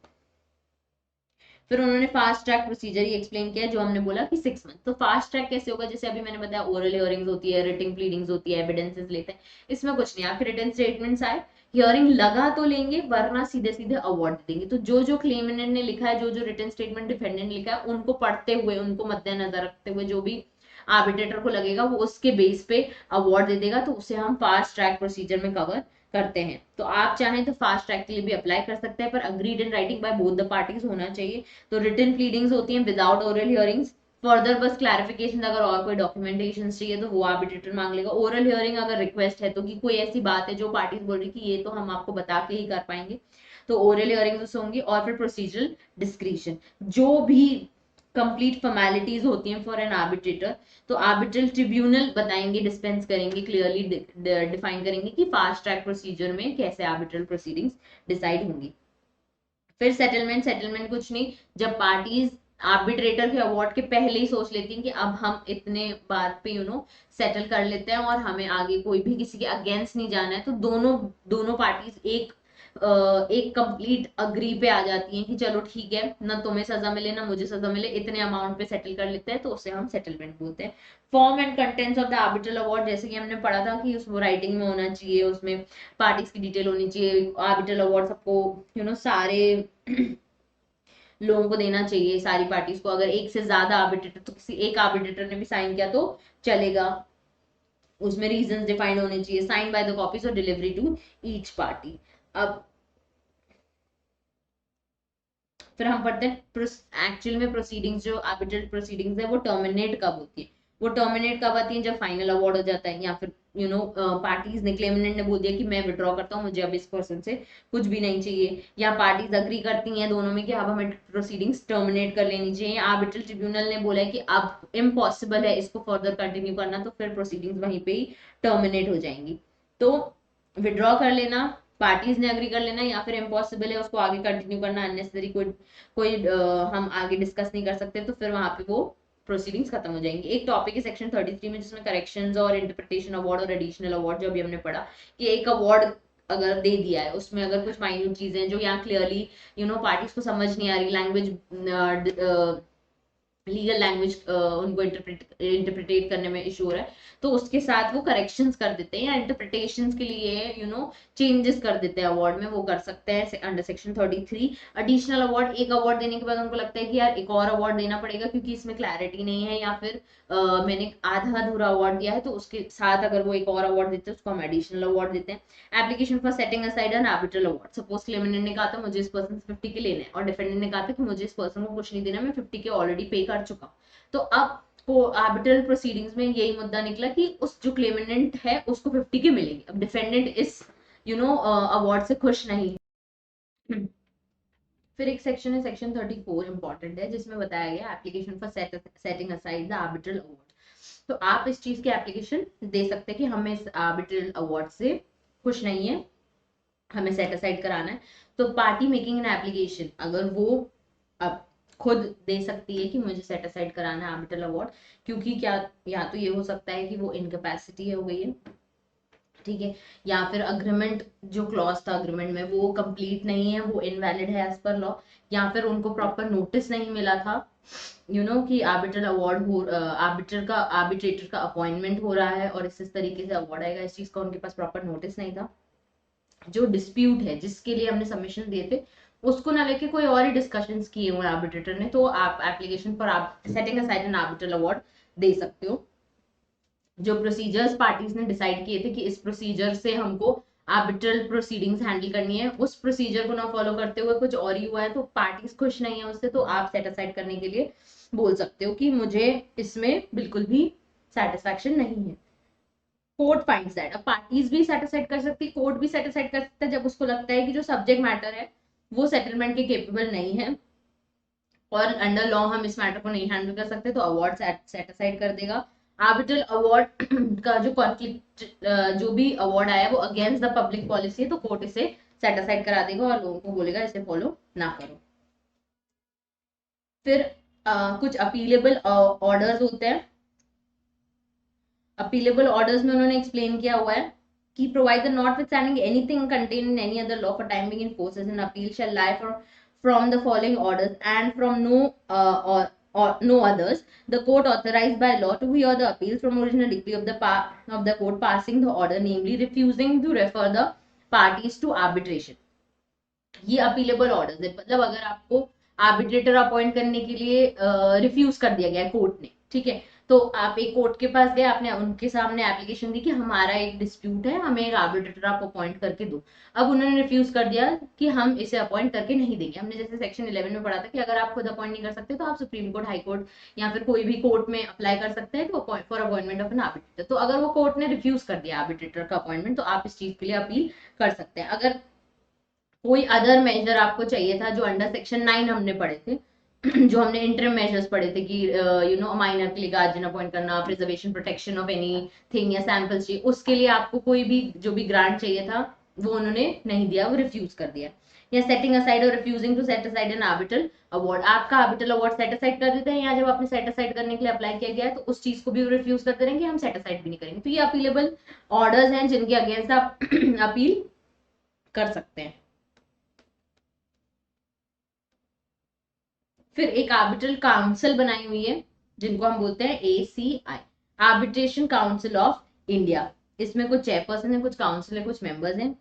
फिर उन्होंने फास्ट ट्रैक प्रोसीजर ही एक्सप्लेन किया जो हमने बोला कि 6 मंथ। तो फास्ट ट्रैक कैसे होगा, जैसे अभी मैंने बताया ओरल हियरिंग्स होती है, रिटन प्लीडिंग्स होती है, एविडेंसेस लेते हैं, इसमें कुछ नहीं, आपके रिटन स्टेटमेंट्स आए, हियरिंग लगा तो लेंगे, वरना सीधे सीधे अवार्ड देंगे। तो जो जो क्लेमेंट ने लिखा है, जो जो रिटन स्टेटमेंट डिफेंडेंट लिखा है, उनको पढ़ते हुए, उनको मद्देनजर रखते हुए जो भी आर्बिट्रेटर को लगेगा वो उसके बेस पे अवार्ड दे देगा, तो उसे हम फास्ट ट्रैक प्रोसीजर में कवर करते हैं। तो आप चाहें तो फास्ट ट्रैक के लिए भी अप्लाई कर सकते हैं, पर agreed in writing by both the parties होना चाहिए। तो रिटन प्लीडिंग्स होती हैं विदाउट ओरल हियरिंग्स, फर्दर बस क्लैरिफिकेशन अगर और कोई डॉक्यूमेंटेशन चाहिए तो वो आर्बिट्रेटर मांग लेगा। ओरल हियरिंग अगर रिक्वेस्ट है तो कि कोई ऐसी बात है जो पार्टीज बोल रही कि ये तो हम आपको बता के ही कर पाएंगे, तो ओरल हियरिंग्स होंगी। और फिर प्रोसीजरल डिस्क्रिशन, जो भी कंप्लीट फॉर्मेलिटीज होती हैं फॉर एन आर्बिट्रेटर, तो आर्बिट्रल ट्रिब्यूनल बताएंगे, डिस्पेंस करेंगे, क्लियरली डिफाइन करेंगे कि फास्ट ट्रैक प्रोसीजर में कैसे आर्बिट्रल प्रोसीडिंग्स डिसाइड होंगी। फिर सेटलमेंट, सेटलमेंट कुछ नहीं, जब पार्टीज आर्बिट्रेटर के अवार्ड के पहले ही सोच लेती हैं कि अब हम इतने बात पे सेटल कर लेते हैं और हमें आगे कोई भी किसी के अगेंस्ट नहीं जाना है, तो दोनों दोनों पार्टीज एक कंप्लीट अग्री पे आ जाती हैं कि चलो ठीक है, ना तुम्हें सजा मिले ना मुझे सजा मिले, इतने अमाउंट पे सेटल कर लेते हैं, तो उसे हम सेटलमेंट बोलते हैं। Form and contents of the arbitral award, जैसे कि हमने पढ़ा था कि उसमें राइटिंग में होना चाहिए, उसमें पार्टीज की डिटेल होनी चाहिए, आर्बिट्रल अवार्ड सबको सारे लोगों को देना चाहिए, सारी पार्टीज को। अगर एक से ज्यादा आर्बिट्रेटर, तो किसी एक आर्बिट्रेटर ने भी साइन किया तो चलेगा। उसमें रीजंस डिफाइंड होने चाहिए, साइन बाय द कॉपीज और डिलीवरी टू ईच पार्टी। अब फिर हम पढ़ते हैं एक्चुअल में प्रोसीडिंग्स, जो आर्बिट्रल प्रोसीडिंग्स है वो टर्मिनेट कब होती है। वो टर्मिनेट कब आती है, जब फाइनल अवार्ड हो जाता है, या फिर पार्टीज ने, क्लेमेंट ने बोल दिया कि मैं विड्रॉ करता हूँ, मुझे अब इस पर्सन से कुछ भी नहीं चाहिए, या पार्टीज अग्री करती हैं दोनों में कि अब हमें प्रोसीडिंग्स टर्मिनेट कर लेनी चाहिए, आर्बिट्रल ट्रिब्यूनल ने बोला है कि अब इम्पॉसिबल है इसको फर्दर कंटिन्यू करना, तो फिर प्रोसीडिंग्स वहीं पे ही टर्मिनेट हो जाएंगी। तो विड्रॉ कर लेना, पार्टीज ने अग्री कर लेना, या फिर इम्पॉसिबल है उसको आगे कंटिन्यू करना, अननेसेसरी कोई कोई हम आगे डिस्कस नहीं कर सकते, तो फिर वहां पे वो प्रोसीडिंग्स खत्म हो जाएंगी। एक टॉपिक है सेक्शन 33 में, जिसमें करेक्शंस और इंटरप्रिटेशन अवार्ड और एडिशनल अवार्ड, जो अभी हमने पढ़ा कि एक अवार्ड अगर दे दिया है, उसमें अगर कुछ माइन्यूट चीजें जो यहाँ क्लियरली पार्टीज को समझ नहीं आ रही, लैंग्वेज लीगल लैंग्वेज उनको इंटरप्रिटेट करने में इशू हो रहा है, तो उसके साथ वो करेक्शंस कर देते हैं, या इंटरप्रिटेशंस के लिए चेंजेस कर देते हैं अवार्ड में, वो कर सकते हैं अंडर सेक्शन 33। एडिशनल अवार्ड, एक अवार्ड देने के बाद उनको लगता है कि यार एक और अवार्ड देना पड़ेगा क्योंकि इसमें क्लैरिटी नहीं है, या फिर मैंने आधा अधूरा अवार्ड दिया है, तो उसके साथ अगर वो एक और अवार्ड देते हैं उसको हम एडिशनल अवार्ड देते हैं। Application for setting aside an arbitral award, suppose claimant ने कहा था मुझे इस पर्सन से 50 के लेने हैं, और डिफेंडेंट ने कहा था कि मुझे इस पर्सन को कुछ नहीं देना, मैं 50 के ऑलरेडी पे कर चुका हूं, तो अब को आर्बिट्रल प्रोसीडिंग्स में यही मुद्दा निकला कि उस जो क्लेमेंट है उसको 50 के मिलेंगे। अब डिफेंडेंट इस अवार्ड से खुश नहीं है। फिर एक सेक्शन है सेक्शन 34, इंपॉर्टेंट है, जिसमें बताया गया application for setting aside the arbitral award. तो आप इस चीज की एप्लीकेशन दे सकते हैं कि हमें इस आर्बिट्रल अवार्ड से खुश नहीं है, हमें सेट असाइड कराना है। तो पार्टी मेकिंग एन एप्लीकेशन, अगर वो अब खुद दे सकती है कि मुझे सेट असाइड कराना है आर्बिट्रल अवार्ड, क्योंकि क्या, या तो ये हो सकता है कि वो इनकैपेसिटी हो गई है, ठीक है, या फिर अग्रीमेंट जो क्लॉज था अग्रीमेंट में वो कंप्लीट नहीं है, वो इनवैलिड है एज पर लॉ, या फिर उनको प्रॉपर नोटिस नहीं मिला था कि आर्बिट्रल अवार्ड हो, आर्बिट्रेटर का अपॉइंटमेंट हो रहा है और इस तरीके से अवार्ड आएगा, इस चीज का उनके पास प्रॉपर नोटिस नहीं था। जो डिस्प्यूट है जिसके लिए हमने सबमिशन दिए थे उसको ना लेके कोई और ही डिस्कशंस किए हुए आर्बिट्रेटर ने, तो आप एप्लीकेशन पर आप setting aside an arbitral award दे सकते हो। जो प्रोसीजर्स पार्टीज ने डिसाइड किए थे कि इस प्रोसीजर से हमको आर्बिट्रल प्रोसीडिंग्स हैंडल करनी है, उस प्रोसीजर को ना फॉलो करते हुए कुछ और ही हुआ है, तो पार्टीज खुश नहीं है उससे, तो आप सेट असाइड करने के लिए बोल सकते हो कि मुझे इसमें बिल्कुल भी सेटिस्फैक्शन नहीं है। कोर्ट फाइंड्स दैट, अब पार्टीज भी सेटिस्फाइड कर सकती है, कोर्ट भी सेटिस्फाइड कर सकता है, जब उसको लगता है कि जो सब्जेक्ट मैटर है वो सेटलमेंट के केपेबल नहीं है और अंडर लॉ हम इस मैटर को नहीं हैंडल कर सकते, तो अवार्ड सेट असाइड कर देगा। आर्बिट्रल अवार्ड का जो कॉन्फ्लिक्ट, जो भी अवार्ड आया वो अगेंस्ट द पब्लिक पॉलिसी है, तो कोर्ट इसे सेट असाइड करा देगा और लोगों को बोलेगा इसे फॉलो ना करो। फिर कुछ अपीलेबल ऑर्डर्स होते हैं। अपीलेबल ऑर्डर्स में उन्होंने एक्सप्लेन किया हुआ है कि provide the notwithstanding anything contain in any other law for time being in force an appeal shall lie from the following orders and from or no others, the court authorized by law to hear the appeals from original decree of the court passing the order, namely refusing to refer the parties to arbitration. ये appealable orders है, मतलब अगर आपको arbitrator appoint करने के लिए refuse कर दिया गया कोर्ट ने, ठीक है, तो आप एक कोर्ट के पास गए, आपने उनके सामने एप्लीकेशन दी कि हमारा एक डिस्प्यूट है, हमें एक आर्बिट्रेटर आप अपॉइंट करके दो। अब उन्होंने रिफ्यूज कर दिया कि हम इसे अपॉइंट करके नहीं देंगे। हमने जैसे सेक्शन 11 में पढ़ा था कि अगर आप खुद अपॉइंट नहीं कर सकते तो आप सुप्रीम कोर्ट, हाई कोर्ट या फिर कोई भी कोर्ट में अप्लाई कर सकते हैं तो for appointment of N arbitrator. तो अगर वो कोर्ट ने रिफ्यूज कर दिया आर्बिट्रेटर का अपॉइंटमेंट, तो आप इस चीज के लिए अपील कर सकते हैं। अगर कोई अदर मेजर आपको चाहिए था जो अंडर सेक्शन 9 हमने पढ़े थे, जो हमने इंटरम मेजर्स पढ़े थे कि माइनर के लिए गार्जियन अपॉइंट करना, preservation protection of any thing या सैंपल्स चाहिए, उसके लिए आपको कोई भी जो भी ग्रांट चाहिए था वो उन्होंने नहीं दिया, वो रिफ्यूज कर दिया। या सेटिंग असाइड और refusing to set aside an arbitral award, आपका आर्बिट्रल अवार्ड सेट असाइड कर देते हैं, या जब आपने सेट असाइड करने के लिए अप्लाई किया गया है तो उस चीज को भी रिफ्यूज करते रहेंगे, हम सेट असाइड भी नहीं करेंगे। तो ये अपीलेबल ऑर्डर्स हैं जिनके अगेंस्ट आप अपील कर सकते हैं। फिर एक आर्बिट्रल काउंसिल बनाई हुई है जिनको हम बोलते हैं ACI, arbitration council of India. इसमें कुछ चेयरपर्सन है, कुछ काउंसिल है, कुछ मेंबर्स हैं।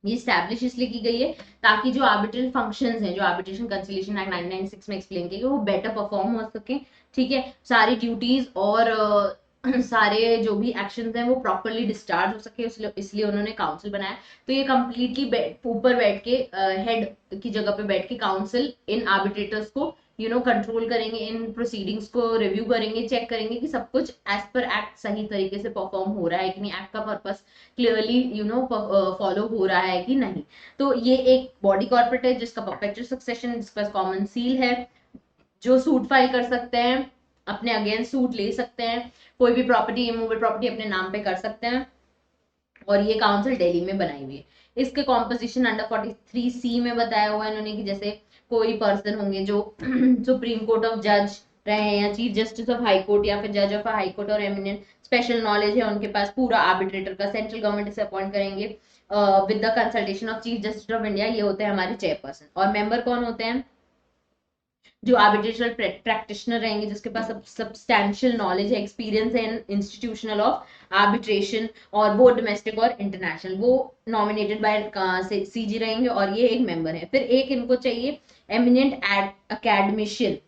ये स्टैब्लिश इसलिए की गई है ताकि जो आर्बिट्रल फंक्शंस हैं, जो आर्बिट्रेशन कंसिलिएशन एक्ट 1996 में एक्सप्लेन किए गए, वो बेटर परफॉर्म हो सके। ठीक है, सारी ड्यूटीज और सारे जो भी एक्शंस हैं वो प्रॉपरली डिस्चार्ज हो सके, इसलिए उन्होंने काउंसिल बनाया। तो ये कंप्लीटली ऊपर बैठ के हेड की जगह पे बैठ के काउंसिल इन आर्बिट्रेटर्स को कंट्रोल करेंगे, इन प्रोसीडिंग्स को रिव्यू करेंगे, चेक करेंगे कि सब कुछ एज पर एक्ट सही तरीके से परफॉर्म हो रहा है कि नहीं, एक्ट का पर्पस क्लियरली फॉलो हो रहा है कि नहीं। तो ये एक बॉडी कॉर्पोरेट है जिसका परपेचुअल सक्सेशन, जिसके पास कॉमन सील है, जो सूट फाइल कर सकते हैं, अपने अगेंस्ट सूट ले सकते हैं, कोई भी प्रॉपर्टी इमूवेबल प्रॉपर्टी अपने नाम पे कर सकते हैं। और ये काउंसिल दिल्ली में बनाई हुई है। इसके कॉम्पोजिशन अंडर 43C में बताया हुआ है इन्होंने कि जैसे कोई पर्सन होंगे जो सुप्रीम कोर्ट ऑफ जज रहे हैं, या chief justice of high court, या फिर जज ऑफ हाई कोर्ट, और एमिनेंट स्पेशल नॉलेज है उनके पास पूरा आर्बिट्रेटर का, सेंट्रल गवर्नमेंट इसे अपॉइंट करेंगे with the consultation of chief justice of India. ये होते हैं हमारे चेयरपर्सन। और मेंबर कौन होते हैं? जो आर्बिट्रेशनल प्रैक्टिशनर रहेंगे, जिसके पास सब्सटैंशियल नॉलेज है, एक्सपीरियंस है इन इंस्टीट्यूशनल ऑफ आर्बिट्रेशन, और वो डोमेस्टिक और इंटरनेशनल, वो नॉमिनेटेड बाय सीजी रहेंगे, और ये एक मेंबर है। फिर एक इनको चाहिए एमिनेंट एकेडमिशियन,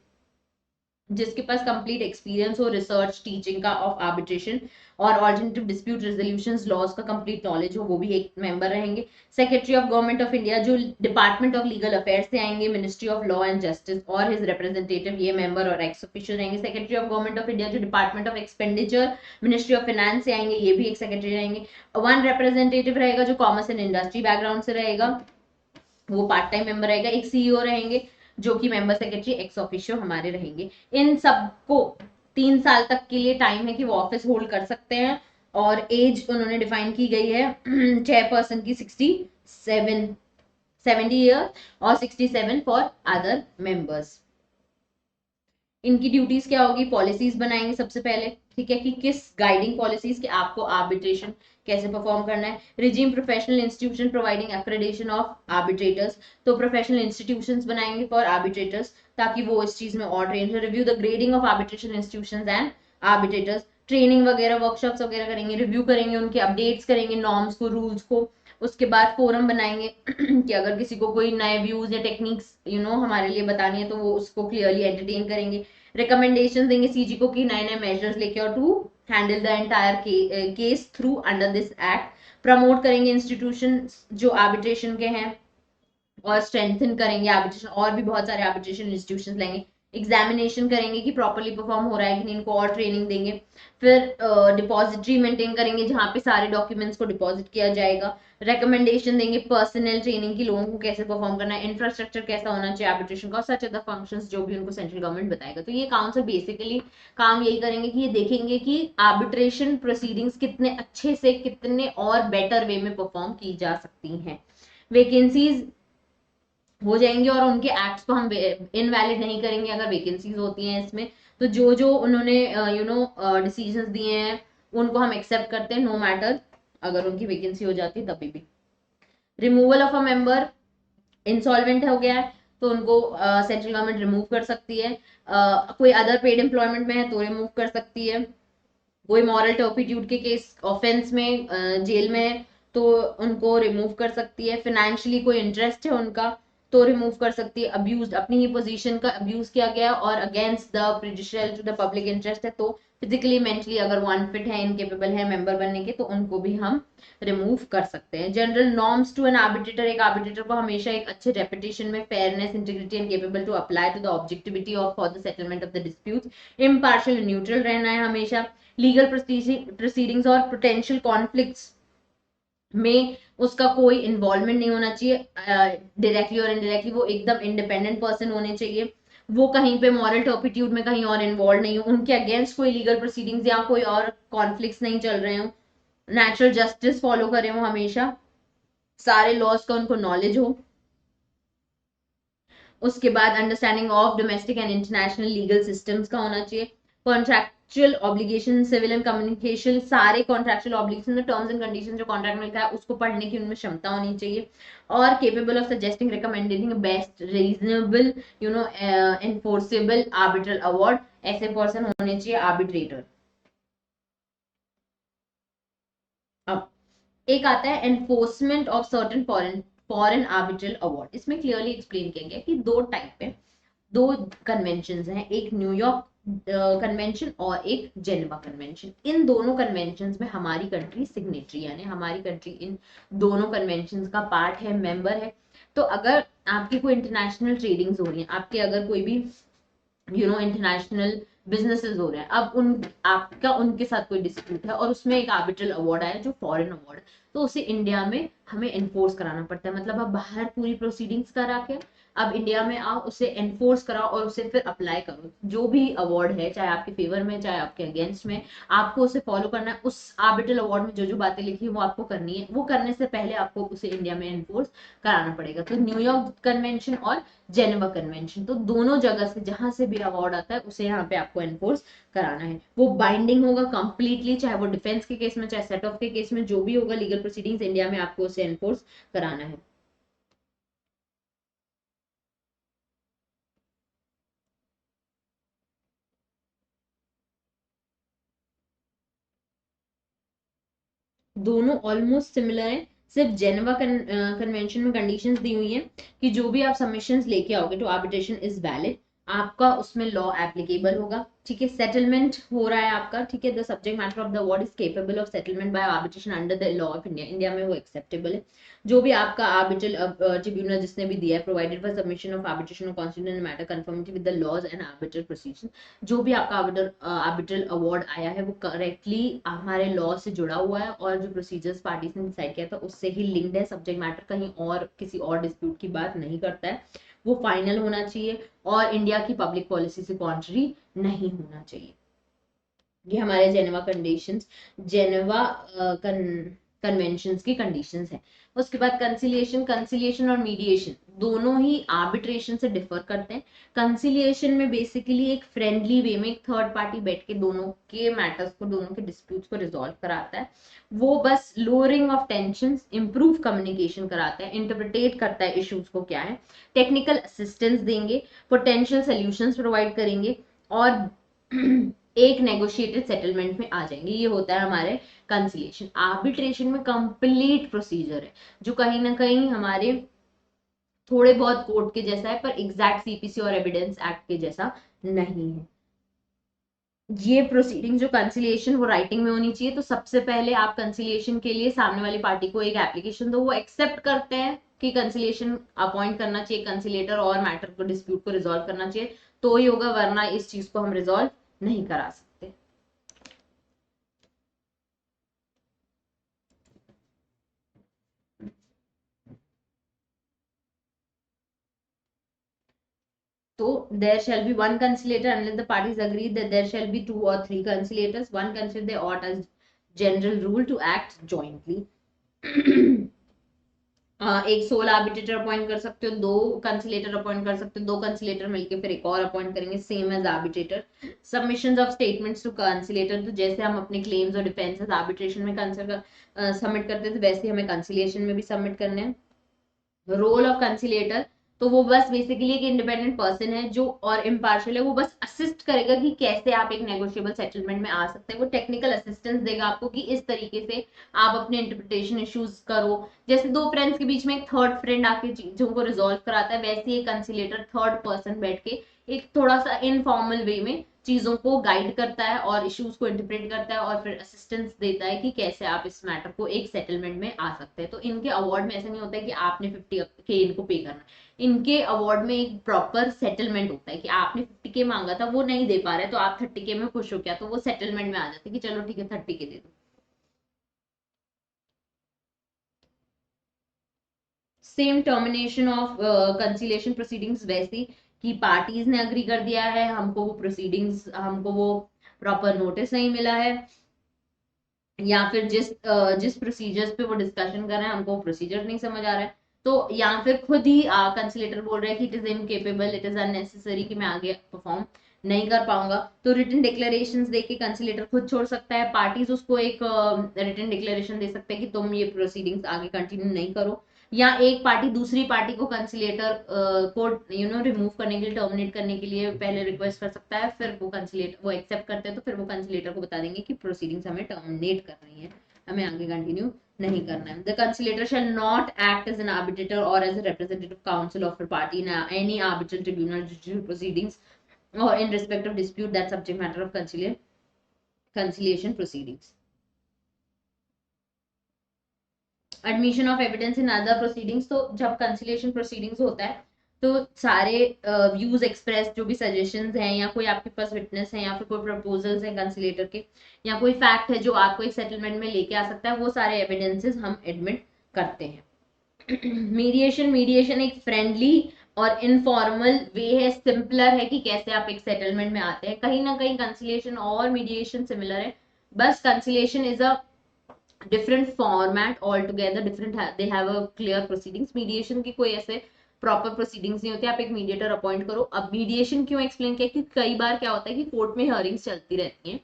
जिसके पास कंप्लीट एक्सपीरियंस हो रिसर्च टीचिंग का ऑफ आर्बिट्रेशन और ऑल्टरनेटिव डिस्प्यूट रेजोल्यूशंस लॉज का कंप्लीट नॉलेज हो, वो भी एक मेंबर रहेंगे। Secretary of government of India, जो डिपार्टमेंट ऑफ लीगल अफेयर्स से आएंगे, ministry of law and justice, और हिज रिप्रेजेंटेटिव, ये मेंबर और एक्स ऑफिशियल रहेंगे। Secretary of government of India, जो department of expenditure, ministry of finance से आएंगे, ये भी एक सेक्रेटरी रहेंगे। वन रिप्रेजेंटेटिव रहेगा जो कॉमर्स एंड इंडस्ट्री बैकग्राउंड से रहेगा, वो पार्ट टाइम मेंबर रहेगा। एक सीईओ रहेंगे जो कि मेंबर सेक्रेटरी एक्स ऑफिशियो हमारे रहेंगे। इन सबको 3 साल तक के लिए टाइम है कि वो ऑफिस होल्ड कर सकते हैं, और एज उन्होंने डिफाइन की गई है चेयरपर्सन की 70 ईयर और 67 फॉर अदर मेंबर्स। इनकी ड्यूटीज क्या होगी? पॉलिसीज बनाएंगे सबसे पहले, ठीक है, कि किस गाइडिंग पॉलिसीज के आपको आर्बिट्रेशन कैसे परफॉर्म करना है। Regime professional institution providing accreditation of arbitrators, तो प्रोफेशनल इंस्टीट्यूशंस बनाएंगे फॉर आर्बिट्रेटर्स ताकि वो इस चीज में और ट्रेन हो। Review the grading of arbitration institutions and arbitrators, training वगैरह वर्कशॉप्स वगैरह करेंगे, रिव्यू करेंगे, उनके अपडेट्स करेंगे, नॉर्म्स को, रूल्स को। उसके बाद फोरम बनाएंगे कि अगर किसी को कोई नए व्यूज या टेक्निक्स हमारे लिए बतानी है तो वो उसको क्लियरली एंटरटेन करेंगे। रिकमेंडेशन देंगे सीजी को कि नए नए मेजर्स लेके और to handle the entire case through under this act. Promote करेंगे इंस्टीट्यूशन जो आर्बिट्रेशन के हैं, और स्ट्रेंथन करेंगे आर्बिट्रेशन, और भी बहुत सारे आर्बिट्रेशन इंस्टीट्यूशन लेंगे। एग्जामिनेशन करेंगे कि प्रॉपर्ली परफॉर्म हो रहा है कि नहीं, इनको और ट्रेनिंग देंगे। फिर डिपॉजिटरी मेंटेन करेंगे जहां पे सारे डॉक्यूमेंट्स को डिपॉजिट किया जाएगा। रिकमेंडेशन देंगे पर्सनल ट्रेनिंग की, लोगों को कैसे परफॉर्म करना है, इंफ्रास्ट्रक्चर कैसा होना चाहिए आर्बिट्रेशन का, सच अदर फंक्शंस जो भी उनको सेंट्रल गवर्नमेंट बताएगा। तो ये काउंसिल बेसिकली काम यही करेंगे कि ये देखेंगे कि आर्बिट्रेशन प्रोसीडिंग्स कितने अच्छे से, कितने और बेटर वे में परफॉर्म की जा सकती हैं। वैकेंसीज हो जाएंगे और उनके एक्ट्स को हम इनवैलिड नहीं करेंगे अगर वैकेंसीज होती हैं इसमें। तो जो जो उन्होंने डिसीजंस दिए हैं उनको हम एक्सेप्ट करते हैं, नो मैटर अगर उनकी वैकेंसी हो जाती है तभी भी। Removal of a member, insolvent हो गया है तो उनको सेंट्रल गवर्नमेंट रिमूव कर सकती है। कोई अदर पेड एम्प्लॉयमेंट में है तो रिमूव कर सकती है। कोई मॉरल टर्पिट्यूड के केस ऑफेंस में जेल में है तो उनको रिमूव कर सकती है। फाइनेंशियली कोई इंटरेस्ट है उनका तो रिमूव कर सकती है। अब्यूज, अपनी ही पोजीशन का अब्यूज किया गया और against the prejudicial to the public interest है तो फिजिकली मेंटली अगर वो अनफिट है, इनकेपेबल है मेंबर बनने के, तो उनको भी हम रिमूव कर सकते हैं। General norms to an arbitrator, एक आर्बिट्रेटर को हमेशा एक अच्छे रेपुटेशन में fairness, integrity and capable to apply to the objectivity of for the settlement of the disputes, impartial neutral रहना है हमेशा। लीगल प्रोसीडिंग्स और पोटेंशियल कॉन्फ्लिक्ट्स में उसका कोई इन्वॉल्वमेंट नहीं होना चाहिए, डायरेक्टली और इनडायरेक्टली वो एकदम इंडिपेंडेंट पर्सन होने चाहिए। वो कहीं पे मॉरल टर्पिट्यूड में कहीं और इन्वॉल्व नहीं हो, उनके अगेंस्ट कोई लीगल प्रोसीडिंग्स या कोई और कॉन्फ्लिक्ट्स नहीं चल रहे हो, नेचुरल जस्टिस फॉलो करें वो हमेशा, सारे लॉज का उनको नॉलेज हो, उसके बाद understanding of domestic and international legal systems का होना चाहिए, contractual obligation, civil and communication, सारे contractual obligation, terms and condition जो कॉन्ट्रैक्ट में लिखा है उसको पढ़ने की उनमें क्षमता होनी चाहिए, और capable of suggesting recommending best reasonable enforceable arbitral award, ऐसे पर्सन होने चाहिए आर्बिट्रेटर। अब एक आता है enforcement of certain foreign foreign arbitral award. इसमें क्लियरली एक्सप्लेन किया गया कि दो टाइप है, दो कन्वेंशन हैं, एक न्यूयॉर्क कन्वेंशन और एक जेनेवा कन्वेंशन। इन दोनों कन्वेंशन में हमारी कंट्री सिग्नेटरी, यानी हमारी कंट्री इन दोनों कन्वेंशन का पार्ट है, मेंबर है। तो अगर आपकी कोई इंटरनेशनल ट्रेडिंग्स हो रही है, आपके अगर कोई भी इंटरनेशनल बिजनेसेस हो रहे हैं, अब उन आपका उनके साथ कोई डिस्प्यूट है और उसमें एक आर्बिट्रल अवार्ड आया जो फॉरेन अवार्ड, तो उसे इंडिया में हमें एनफोर्स कराना पड़ता है। मतलब अब बाहर पूरी प्रोसीडिंग्स करा के अब इंडिया में आओ, उसे एनफोर्स कराओ और उसे फिर अप्लाई करो। जो भी अवार्ड है, चाहे आपके फेवर में चाहे आपके अगेंस्ट में, आपको उसे फॉलो करना है। उस आर्बिट्रल अवार्ड में जो जो बातें लिखी है वो आपको करनी है। वो करने से पहले आपको उसे इंडिया में एनफोर्स कराना पड़ेगा। तो न्यूयॉर्क कन्वेंशन और जेनेवा कन्वेंशन, तो दोनों जगह से जहां से भी अवार्ड आता है उसे यहाँ पे आपको एनफोर्स कराना है। वो बाइंडिंग होगा कंप्लीटली, चाहे वो डिफेंस के केस में चाहे सेट ऑफ के केस में, जो भी होगा लीगल प्रोसीडिंग्स इंडिया में आपको उसे एनफोर्स कराना है। दोनों ऑलमोस्ट सिमिलर हैं, सिर्फ जेनेवा कन्वेंशन में कंडीशंस दी हुई हैं कि जो भी आप सबमिशंस लेके आओगे टू आर्बिट्रेशन इज वैलिड, आपका उसमें लॉ एप्लीकेबल होगा। ठीक है, सेटलमेंट हो रहा है आपका, ठीक है, the subject matter of the award is capable of settlement by arbitration under the law of India, India में वो एक्सेप्टेबल है। जो भी आपका आर्बिट्रल ट्रिब्यूनल जिसने भी दिया है, provided for submission of arbitration of constituent matter conformity with the laws and arbitral procedure, जो भी आपका आर्बिट्रल अवार्ड आया है वो करेक्टली हमारे लॉ से जुड़ा हुआ है और जो प्रोसीजर्स पार्टीज ने डिसाइड किया था उससे ही लिंक्ड है। सब्जेक्ट मैटर कहीं और किसी और डिस्प्यूट की बात नहीं करता है, वो फाइनल होना चाहिए और इंडिया की पब्लिक पॉलिसी से कॉन्ट्री नहीं होना चाहिए। ये हमारे जेनेवा कंडीशंस, जेनेवा कन्वेंशंस की कंडीशंस है। उसके बाद कंसिलिएशन, कंसिलिएशन और मीडिएशन दोनों ही आर्बिट्रेशन से डिफर करते हैं। कंसिलिएशन में बेसिकली एक फ्रेंडली वे में एक थर्ड पार्टी बैठ के दोनों के मैटर्स को, दोनों के डिस्प्यूट्स को रिजॉल्व कराता है। वो बस lowering of tensions, improve communication कराता है, इंटरप्रिटेट करता है इश्यूज को क्या है, टेक्निकल असिस्टेंस देंगे, पोटेंशियल सोल्यूशंस प्रोवाइड करेंगे और एक नेगोशिएटेड सेटलमेंट में आ जाएंगे। ये होता है हमारे कंसिलिएशन। आर्बिट्रेशन में कंप्लीट प्रोसीजर है जो कहीं ना कहीं हमारे थोड़े बहुत कोर्ट के जैसा है, पर एग्जैक्ट सीपीसी और एविडेंस एक्ट के जैसा नहीं है। ये प्रोसीडिंग जो कंसिलिएशन वो राइटिंग में होनी चाहिए। तो सबसे पहले आप कंसिलिएशन के लिए सामने वाली पार्टी को एक एप्लीकेशन दो, वो एक्सेप्ट करते हैं कि कंसिलिएशन अपॉइंट करना चाहिए कंसिलेटर और मैटर को, डिस्प्यूट को रिजॉल्व करना चाहिए, तो ही होगा, वरना इस चीज को हम रिजॉल्व नहीं करा सकते। So there shall be one conciliator unless the parties agree that there shall be two or three conciliators. One conciliator they ought as general rule to act jointly. एक सोल आर्बिट्रेटर अपॉइंट कर सकते हो, दो कंसिलेटर appoint कर सकते हो, दो कंसिलेटर मिलके फिर एक और अपॉइंट करेंगे, same as arbitrator. Submissions of statements to conciliator, तो जैसे हम अपने क्लेम्स और डिफेंसेस आर्बिट्रेशन में सबमिट करते थे, वैसे हमें कंसिलिएशन में भी सबमिट करने हैं। रोल ऑफ कंसिलेटर, तो वो बस बेसिकली एक इंडिपेंडेंट पर्सन है जो और इम्पार्शियल है, वो बस असिस्ट करेगा कि कैसे आप एक नेगोशिएबल सेटलमेंट में आ सकते हैं। वो टेक्निकल असिस्टेंस देगा आपको कि इस तरीके से आप अपने इंटरप्रिटेशन इश्यूज करो। जैसे दो फ्रेंड्स के बीच में एक थर्ड फ्रेंड आके चीजों को रिजोल्व कराता है, वैसे ही एक कंसिलेटर थर्ड पर्सन बैठ के एक थोड़ा सा इनफॉर्मल वे में चीजों को गाइड करता है और इश्यूज को इंटरप्रेट करता है और फिर असिस्टेंस देता है कि कैसे आप इस मैटर को एक सेटलमेंट में आ सकते हैं। तो इनके अवार्ड में ऐसा नहीं होता है कि आपने 50K इनको पे करना, इनके अवार्ड में एक प्रॉपर सेटलमेंट होता है कि आपने 50K मांगा था, वो नहीं दे पा रहे तो आप 30K में खुश हो गया, तो वो सेटलमेंट में आ जाते कि चलो ठीक है 30K दे दो। Same termination of conciliation proceedings वैसी कि पार्टीज ने अग्री कर दिया है, हमको वो प्रोसीडिंग्स, हमको वो प्रॉपर नोटिस नहीं मिला है, या फिर जिस प्रोसीजर्स पे वो डिस्कशन कर रहे हैं हमको प्रोसीजर नहीं समझ आ रहा है, तो या फिर खुद ही कंसिलेटर बोल रहे हैं कि it is incapable, it is unnecessary, कि मैं आगे परफॉर्म नहीं कर पाऊंगा, तो रिटन डिक्लेरेशंस देके कंसिलेटर खुद छोड़ सकता है। पार्टीज उसको एक रिटन डिक्लेरेशन दे सकते हैं कि तुम ये प्रोसीडिंग्स आगे कंटिन्यू नहीं करो, या एक पार्टी दूसरी पार्टी को कंसिलेटर को रिमूव करने के लिए, टर्मिनेट करने के लिए पहले रिक्वेस्ट कर सकता है, फिर वो कंसिलेटर वो एक्सेप्ट करते हैं तो फिर वो कंसिलेटर को बता देंगे कि प्रोसीडिंग्स हमें टर्मिनेट कर रही है, हमें आगे कंटिन्यू नहीं करना है। The conciliator shall not act as an arbitrator और as a representative counsel of a party in any arbitral tribunal judicial proceedings or in respect of dispute that subject matter of conciliation proceedings. Admission of evidence in other proceedings, तो जब conciliation proceedings होता है तो सारे views express, जो भी suggestions हैं, या कोई आपके पास विटनेस है, या फिर कोई प्रपोजल्स हैं कंसिलेटर के, या कोई फैक्ट है जो आपको एक सेटलमेंट में लेके आ सकता है, वो सारे एविडेंसेस हम एडमिट करते हैं। मीडिएशन एक फ्रेंडली और इनफॉर्मल वे है, सिंपलर है कि कैसे आप एक सेटलमेंट में आते हैं। कहीं ना कहीं कंसिलिएशन और मीडिएशन सिमिलर है, बस conciliation is a different format all together, different, they have a clear proceedings. Mediation की कोई ऐसे प्रॉपर प्रोसीडिंग्स नहीं होती, आप एक मीडिएटर अपॉइंट करो। अब मीडिएशन क्यों एक्सप्लेन किया, कि कई बार क्या होता है कि कोर्ट में हियरिंग्स चलती रहती हैं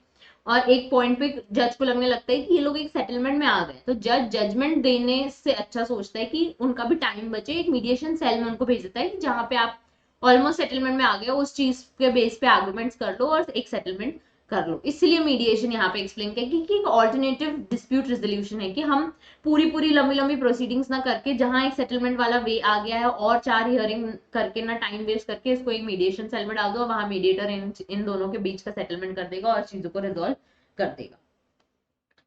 और एक पॉइंट पे जज को लगने लगता है कि ये लोग एक सेटलमेंट में आ गए, तो जज जजमेंट देने से अच्छा सोचता है कि उनका भी टाइम बचे, एक मीडिएशन सेल में उनको भेज देता है कि जहां पे आप ऑलमोस्ट सेटलमेंट में आ गए, उस चीज के बेस पे आर्गुमेंट्स कर लो और एक सेटलमेंट कर लो। इसलिए मीडिएशन यहाँ पे एक्सप्लेन किया कि एक ऑल्टरनेटिव डिस्प्यूट रेजोल्यूशन है, कि हम पूरी लंबी लंबी प्रोसीडिंग्स ना करके, जहां एक सेटलमेंट वाला वे आ गया है और 4 हियरिंग करके ना टाइम वेस्ट करके, इसको एक मीडिएशन सेल में डाल दो, वहां मीडिएटर इन दोनों के बीच का सेटलमेंट कर देगा और चीजों को रिजॉल्व कर देगा।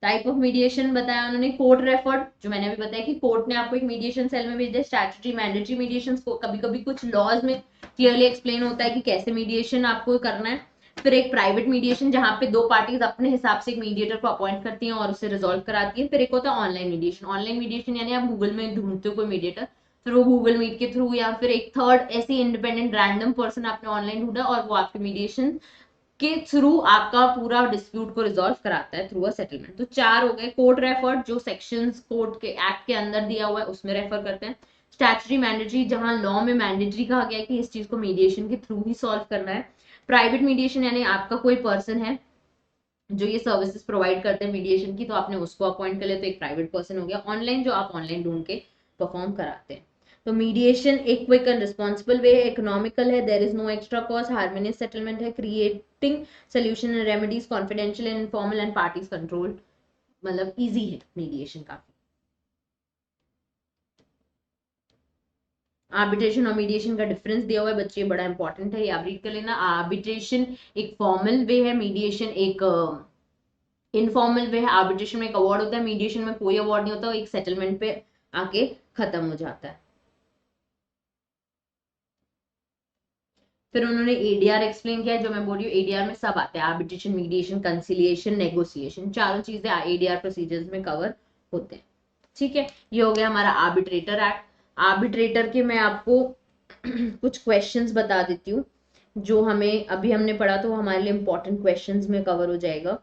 टाइप ऑफ मीडिएशन बताया उन्होंने, कोर्ट रेफर्ड, जो मैंने अभी बताया कि कोर्ट ने आपको एक मीडिएशन सेल में भेज दिया। स्टैट्यूटरी मैंडेटरी मीडिएशन को कभी कभी कुछ लॉज में क्लियरली एक्सप्लेन होता है कि कैसे मीडिएशन आपको करना है। फिर एक प्राइवेट मीडिएशन, जहां पे दो पार्टीज अपने हिसाब से एक मीडिएटर को अपॉइंट करती हैं और उसे रिजॉल्व कराती है। फिर एक होता है ऑनलाइन मीडिएशन। ऑनलाइन मीडिएशन यानी आप गूगल में ढूंढते हो कोई मीडिएटर, फिर वो गूगल मीट के थ्रू या फिर एक थर्ड ऐसी इंडिपेंडेंट रैंडम पर्सन आपने ऑनलाइन ढूंढा और वो आपके मीडिएशन के थ्रू आपका पूरा डिस्प्यूट को रिजॉल्व कराता है थ्रू अ सेटलमेंट। तो 4 हो गए। कोर्ट रेफर्ड, जो सेक्शंस कोर्ट के एक्ट के अंदर दिया हुआ है उसमें रेफर करते हैं। स्टैट्यूटरी मैंडेटरी, जहां लॉ में मैंडेटरी कहा गया है कि इस चीज को मीडिएशन के थ्रू ही सॉल्व करना है। प्राइवेट मीडिएशन यानी आपका कोई पर्सन है जो ये सर्विसेज प्रोवाइड करते हैं मीडिएशन की, तो आपने उसको अपॉइंट कर लिया, तो एक प्राइवेट पर्सन हो गया। ऑनलाइन, जो आप ऑनलाइन ढूंढ के परफॉर्म कराते हैं। तो मीडिएशन एक क्विक एंड रिस्पॉन्सिबल वे है, इकोनॉमिकल है, there is no extra cost, harmonious settlement है, creating solution and remedies, confidential and informal and parties control, मतलब इजी है मीडिएशन काफी। आर्बिट्रेशन और मीडिएशन का डिफरेंस दिया हुआ है बच्चे, बड़ा इंपॉर्टेंट है, ये आप रीड कर लेना। आर्बिट्रेशन एक फॉर्मल वे है, मीडिएशन एक इनफॉर्मल वे है। आर्बिट्रेशन में एक अवार्ड होता है, मीडिएशन में कोई अवार्ड नहीं होता, एक सेटलमेंट पे आके खत्म हो जाता है। फिर उन्होंने एडीआर एक्सप्लेन किया, जो मैं बोल रही हूँ एडीआर में सब आते हैं, आर्बिट्रेशन, मीडिएशन, कंसिलिएशन, नेगोशिएशन, चारों चीजें एडीआर प्रोसीजर्स में कवर होते हैं। ठीक है, ये हो गया हमारा आर्बिट्रेटर एक्ट। आर्बिट्रेटर के मैं आपको कुछ क्वेश्चंस बता देती हूँ जो हमें अभी हमने पढ़ा, तो वो हमारे लिए इंपॉर्टेंट क्वेश्चंस में कवर हो जाएगा।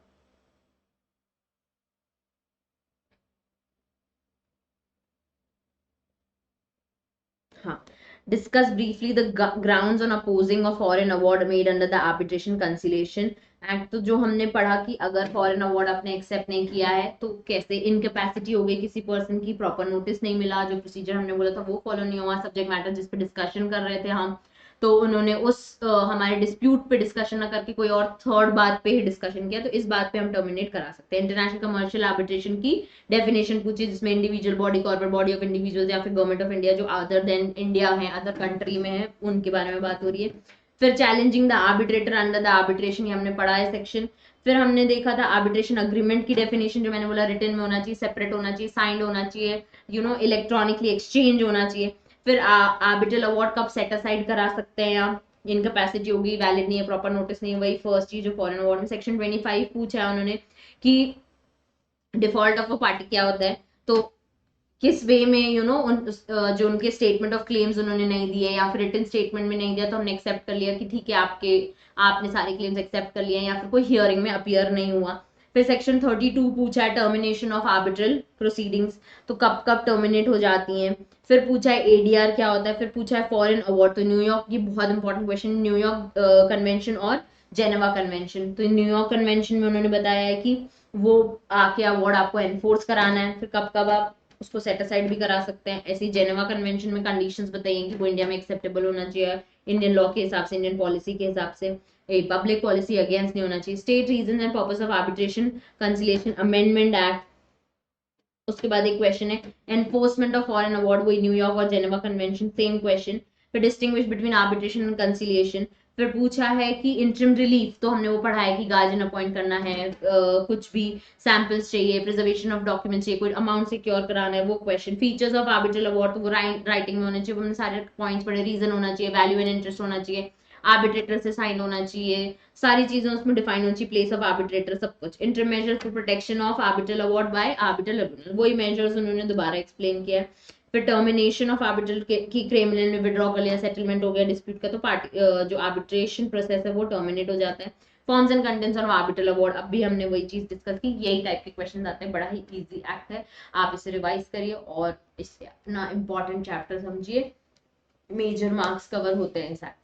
हाँ, discuss briefly the grounds on opposing a foreign award made under the arbitration conciliation act। तो जो हमने पढ़ा कि अगर फॉरेन अवार्ड आपने एक्सेप्ट नहीं किया है तो कैसे इनकेपेसिटी हो गई किसी पर्सन की, प्रॉपर नोटिस नहीं मिला, जो प्रोसीजर हमने बोला था वो फॉलो नहीं हुआ, सब्जेक्ट मैटर जिस पे डिस्कशन कर रहे थे हम, तो उन्होंने उस हमारे डिस्प्यूट पे डिस्कशन ना करके कोई और थर्ड बात पे ही डिस्कशन किया, तो इस बात पे हम टर्मिनेट करा सकते हैं। इंटरनेशनल कमर्शियल आर्बिट्रेशन की डेफिनेशन पूछी, जिसमें individual body, corporate body of individuals या फिर गवर्नमेंट ऑफ इंडिया जो अदर देन इंडिया है, अदर कंट्री में है, उनके बारे में बात हो रही है। फिर challenging the arbitrator under the arbitration, ये हमने पढ़ा है सेक्शन। फिर हमने देखा था आर्बिट्रेशन अग्रीमेंट की डेफिनेशन, जो मैंने बोला रिटन में होना चाहिए, सेपरेट होना चाहिए, साइंड होना चाहिए, इलेक्ट्रॉनिकली एक्सचेंज होना चाहिए। फिर आर्बिट्रल अवार्ड कब सेट असाइड करा सकते हैं आप, इनकैपेसिटी होगी, वैलिड नहीं है, प्रॉपर नोटिस नहीं है, वही फर्स्ट चीज जो फॉरेन अवार्ड में सेक्शन 25 पूछा है उन्होंने कि डिफॉल्ट ऑफ अ पार्टी क्या होता है, तो किस वे में जो उनके स्टेटमेंट ऑफ क्लेम्स उन्होंने नहीं दिए या फिर रिटन स्टेटमेंट में नहीं दिया, तो हमने एक्सेप्ट कर लिया कि ठीक है आपने सारे क्लेम्स एक्सेप्ट कर लिए, या फिर कोई हियरिंग में अपीयर नहीं हुआ। फिर सेक्शन 32 पूछा है टर्मिनेशन ऑफ आर्बिट्रल प्रोसीडिंग्स, तो कब कब टर्मिनेट हो जाती हैं। फिर पूछा है एडीआर क्या होता है, फिर पूछा है फॉरेन अवार्ड, तो न्यूयॉर्क की बहुत इंपॉर्टेंट क्वेश्चन, न्यूयॉर्क कन्वेंशन और जेनेवा कन्वेंशन। तो न्यूयॉर्क कन्वेंशन में उन्होंने बताया है कि वो आके अवार्ड आपको एनफोर्स कराना है, फिर कब कब आप उसको सेट असाइड भी करा सकते हैं। ऐसे ही जेनेवा कन्वेंशन में कंडीशंस बताइए कि वो इंडिया में एक्सेप्टेबल होना चाहिए इंडियन लॉ के हिसाब से, इंडियन पॉलिसी के हिसाब से, पब्लिक पॉलिसी अगेंस्ट नहीं होना चाहिए। State reason and purpose of arbitration conciliation amendment act. उसके बाद एक क्वेश्चन है एनफोर्समेंट ऑफ फॉरेन अवार्ड, वही न्यूयॉर्क और जेनेवा कन्वेंशन, सेम क्वेश्चन। फिर distinguish between arbitration and conciliation. फिर पूछा है कि इंटरिम रिलीफ, तो हमने वो पढ़ा है कि गार्जियन अपॉइंट करना है, कुछ भी सैंपल्स चाहिए, प्रिजर्वेशन ऑफ डॉक्यूमेंट चाहिए, कोई अमाउंट सिक्योर कराना है, वो question. Features of arbitral award, तो वो राइटिंग में होना चाहिए, वो हमने सारे पॉइंट्स पढ़े, रीजन होना चाहिए, वैल्यू एंड इंटरेस्ट होना चाहिए, आर्बिट्रेटर से साइन होना चाहिए, सारी चीजें उसमें डिफाइन होनी चाहिए, प्लेस ऑफ आर्बिट्रेटर, सब कुछ। Inter measures for protection of arbitral award bye arbitral tribunal, वही मेजर्स उन्होंने दोबारा एक्सप्लेन किया है। फिर टर्मिनेशन ऑफ आर्बिट्रल की क्रिमिनल में विड्रॉ कर लिया, सेटलमेंट हो गया डिस्प्यूट का, तो पार्टी जो आर्बिट्रेशन प्रोसेस है वो टर्मिनेट हो जाता है। Forms and contents of arbitral award, अब भी हमने वही चीज डिस्कस की, यही टाइप के क्वेश्चन आते हैं, बड़ा ही इजी एक्ट है, आप इसे रिवाइज करिए और इससे अपना इंपॉर्टेंट चैप्टर समझिए, मेजर मार्क्स कवर होते हैं इस एक्ट।